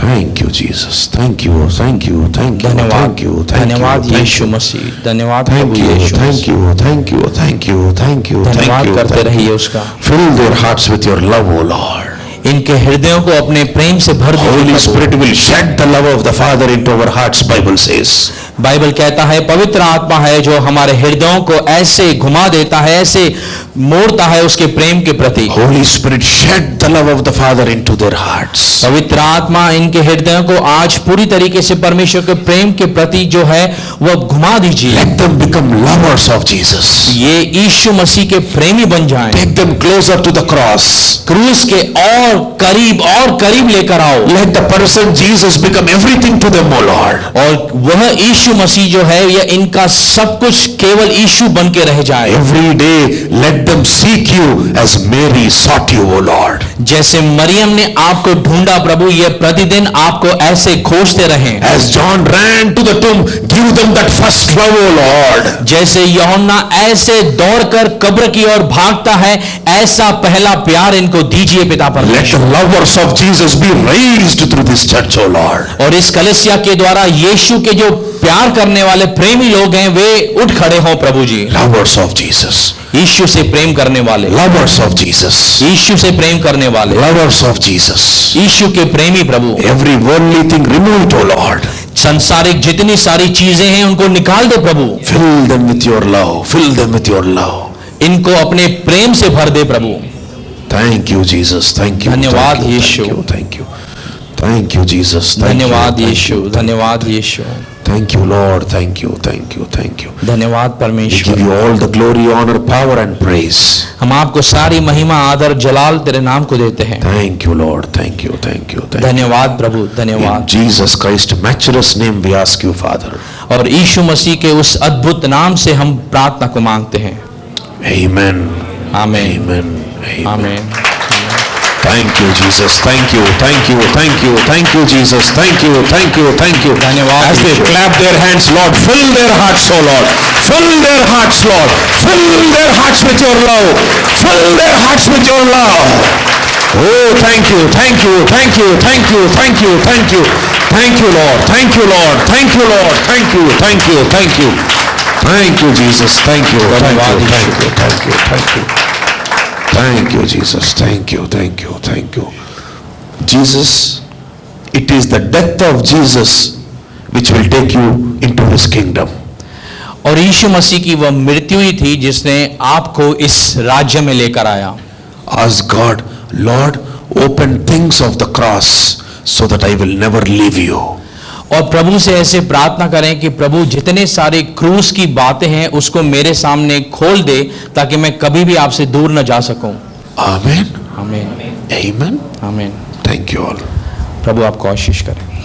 Thank you, Jesus. Thank you, thank you, thank you, धन्यवाद thank you, thank धन्यवाद you, thank यीशु you. मसीह, धन्यवाद Thank Prabhu you, Yeshu thank Masih. you, thank you, thank you, thank you, thank धन्यवाद you. करते रहिए उसका। Fill their hearts with your love, O Lord. इनके हृदयों को अपने प्रेम से भर दो Holy Prabhu. Spirit will shed the love of the Father into our hearts, Bible says. Bible कहता है पवित्र आत्मा है जो हमारे हृदयों को ऐसे घुमा देता है, ऐसे मोड़ता है उसके प्रेम के प्रति। Holy Spirit shed the love of the Father into their hearts. पवित्र आत्मा इनके हृदयों को आज पूरी तरीके से परमेश्वर के प्रेम के प्रति जो है वह घुमा दीजिए। Let them become lovers of Jesus. ये यीशु मसीह के प्रेमी बन जाएं। Take them closer to the cross. क्रूस के और करीब लेकर आओ। Let the person Jesus become everything to them, O Lord. और वह यीशु मसीह जो है यह इनका सब कुछ केवल यीशु बन के रह जाए। Every day let them seek you as Mary sought you, O Lord. जैसे मरियम ने आपको ढूंढा प्रभु, ये प्रतिदिन आपको ऐसे खोजते रहें। As John ran to the tomb, give them that first love, O Lord. जैसे यूहन्ना ऐसे दौड़कर कब्र की ओर भागता है, ऐसा पहला प्यार इनको दीजिए पिता Let परमेश्वर। the lovers of Jesus be raised through this church, O Lord. और इस कलीसिया के द्वारा यीशु के जो प्यार करने वाले प्रेमी लोग हैं वे उठ खड़े हों प्रभु जी। Lovers of Jesus. यीशु से प्रेम करने वाले, Lovers of Jesus. यीशु से प्रेम करने वाले, Lovers of Jesus. यीशु के प्रेमी प्रभु। Every worldly thing removed, O Lord. संसारिक जितनी सारी चीजें हैं उनको निकाल दे प्रभु। Fill them with your love. Fill them with your love. इनको अपने प्रेम से भर दे प्रभु। Thank you, Jesus. Thank you. धन्यवाद, thank you, Yeshu. Thank you. Thank you. Thank you, Jesus. Thank धन्यवाद you, यीशु, thank you, धन्यवाद यीशु, Thank you, Lord. Thank you. Thank you. Thank you. धन्यवाद We give परमेश्वर। you all the glory, honor, power, and praise. हम आपको सारी महिमा आदर जलाल तेरे नाम को देते हैं। Thank you, Lord. Thank you. Thank you. Thank you. धन्यवाद प्रभु, In धन्यवाद। Jesus Christ's matchless name, we ask you, Father. और यीशु मसीह के उस अद्भुत नाम से हम प्रार्थना को मांगते हैं। Amen. आमीन, Amen. Amen. आमीन। Thank you, Jesus. Thank you. Thank you. Thank you. Thank you, Jesus. Thank you. Thank you. Thank you. धन्यवाद As they Yeshu. clap their hands, Lord, fill their hearts, oh Lord. Fill their hearts, Lord. Fill their hearts with your love. Fill their hearts with your love. Oh, thank you. Thank you. Thank you. Thank you. Thank you. Thank you. Thank you, Lord. Thank you, Lord. Thank you, Lord. Thank you. Thank you. Thank you. Thank you, Jesus. Thank you. Thank you. Thank you. Thank you. Thank you. Thank you, Jesus. Thank you. Thank you. Thank you. Jesus, it is the death of Jesus which will take you into his kingdom. और यीशु मसीह की वह मृत्यु ही थी जिसने आपको इस राज्य में लेकर आया। Ask God, Lord, open things of the cross so that I will never leave you. और प्रभु से ऐसे प्रार्थना करें कि प्रभु जितने सारे क्रूस की बातें हैं उसको मेरे सामने खोल दे ताकि मैं कभी भी आपसे दूर न जा सकूं। Amen. आमीन, Amen. आमीन। Thank you all. प्रभु आपको आशीष करें।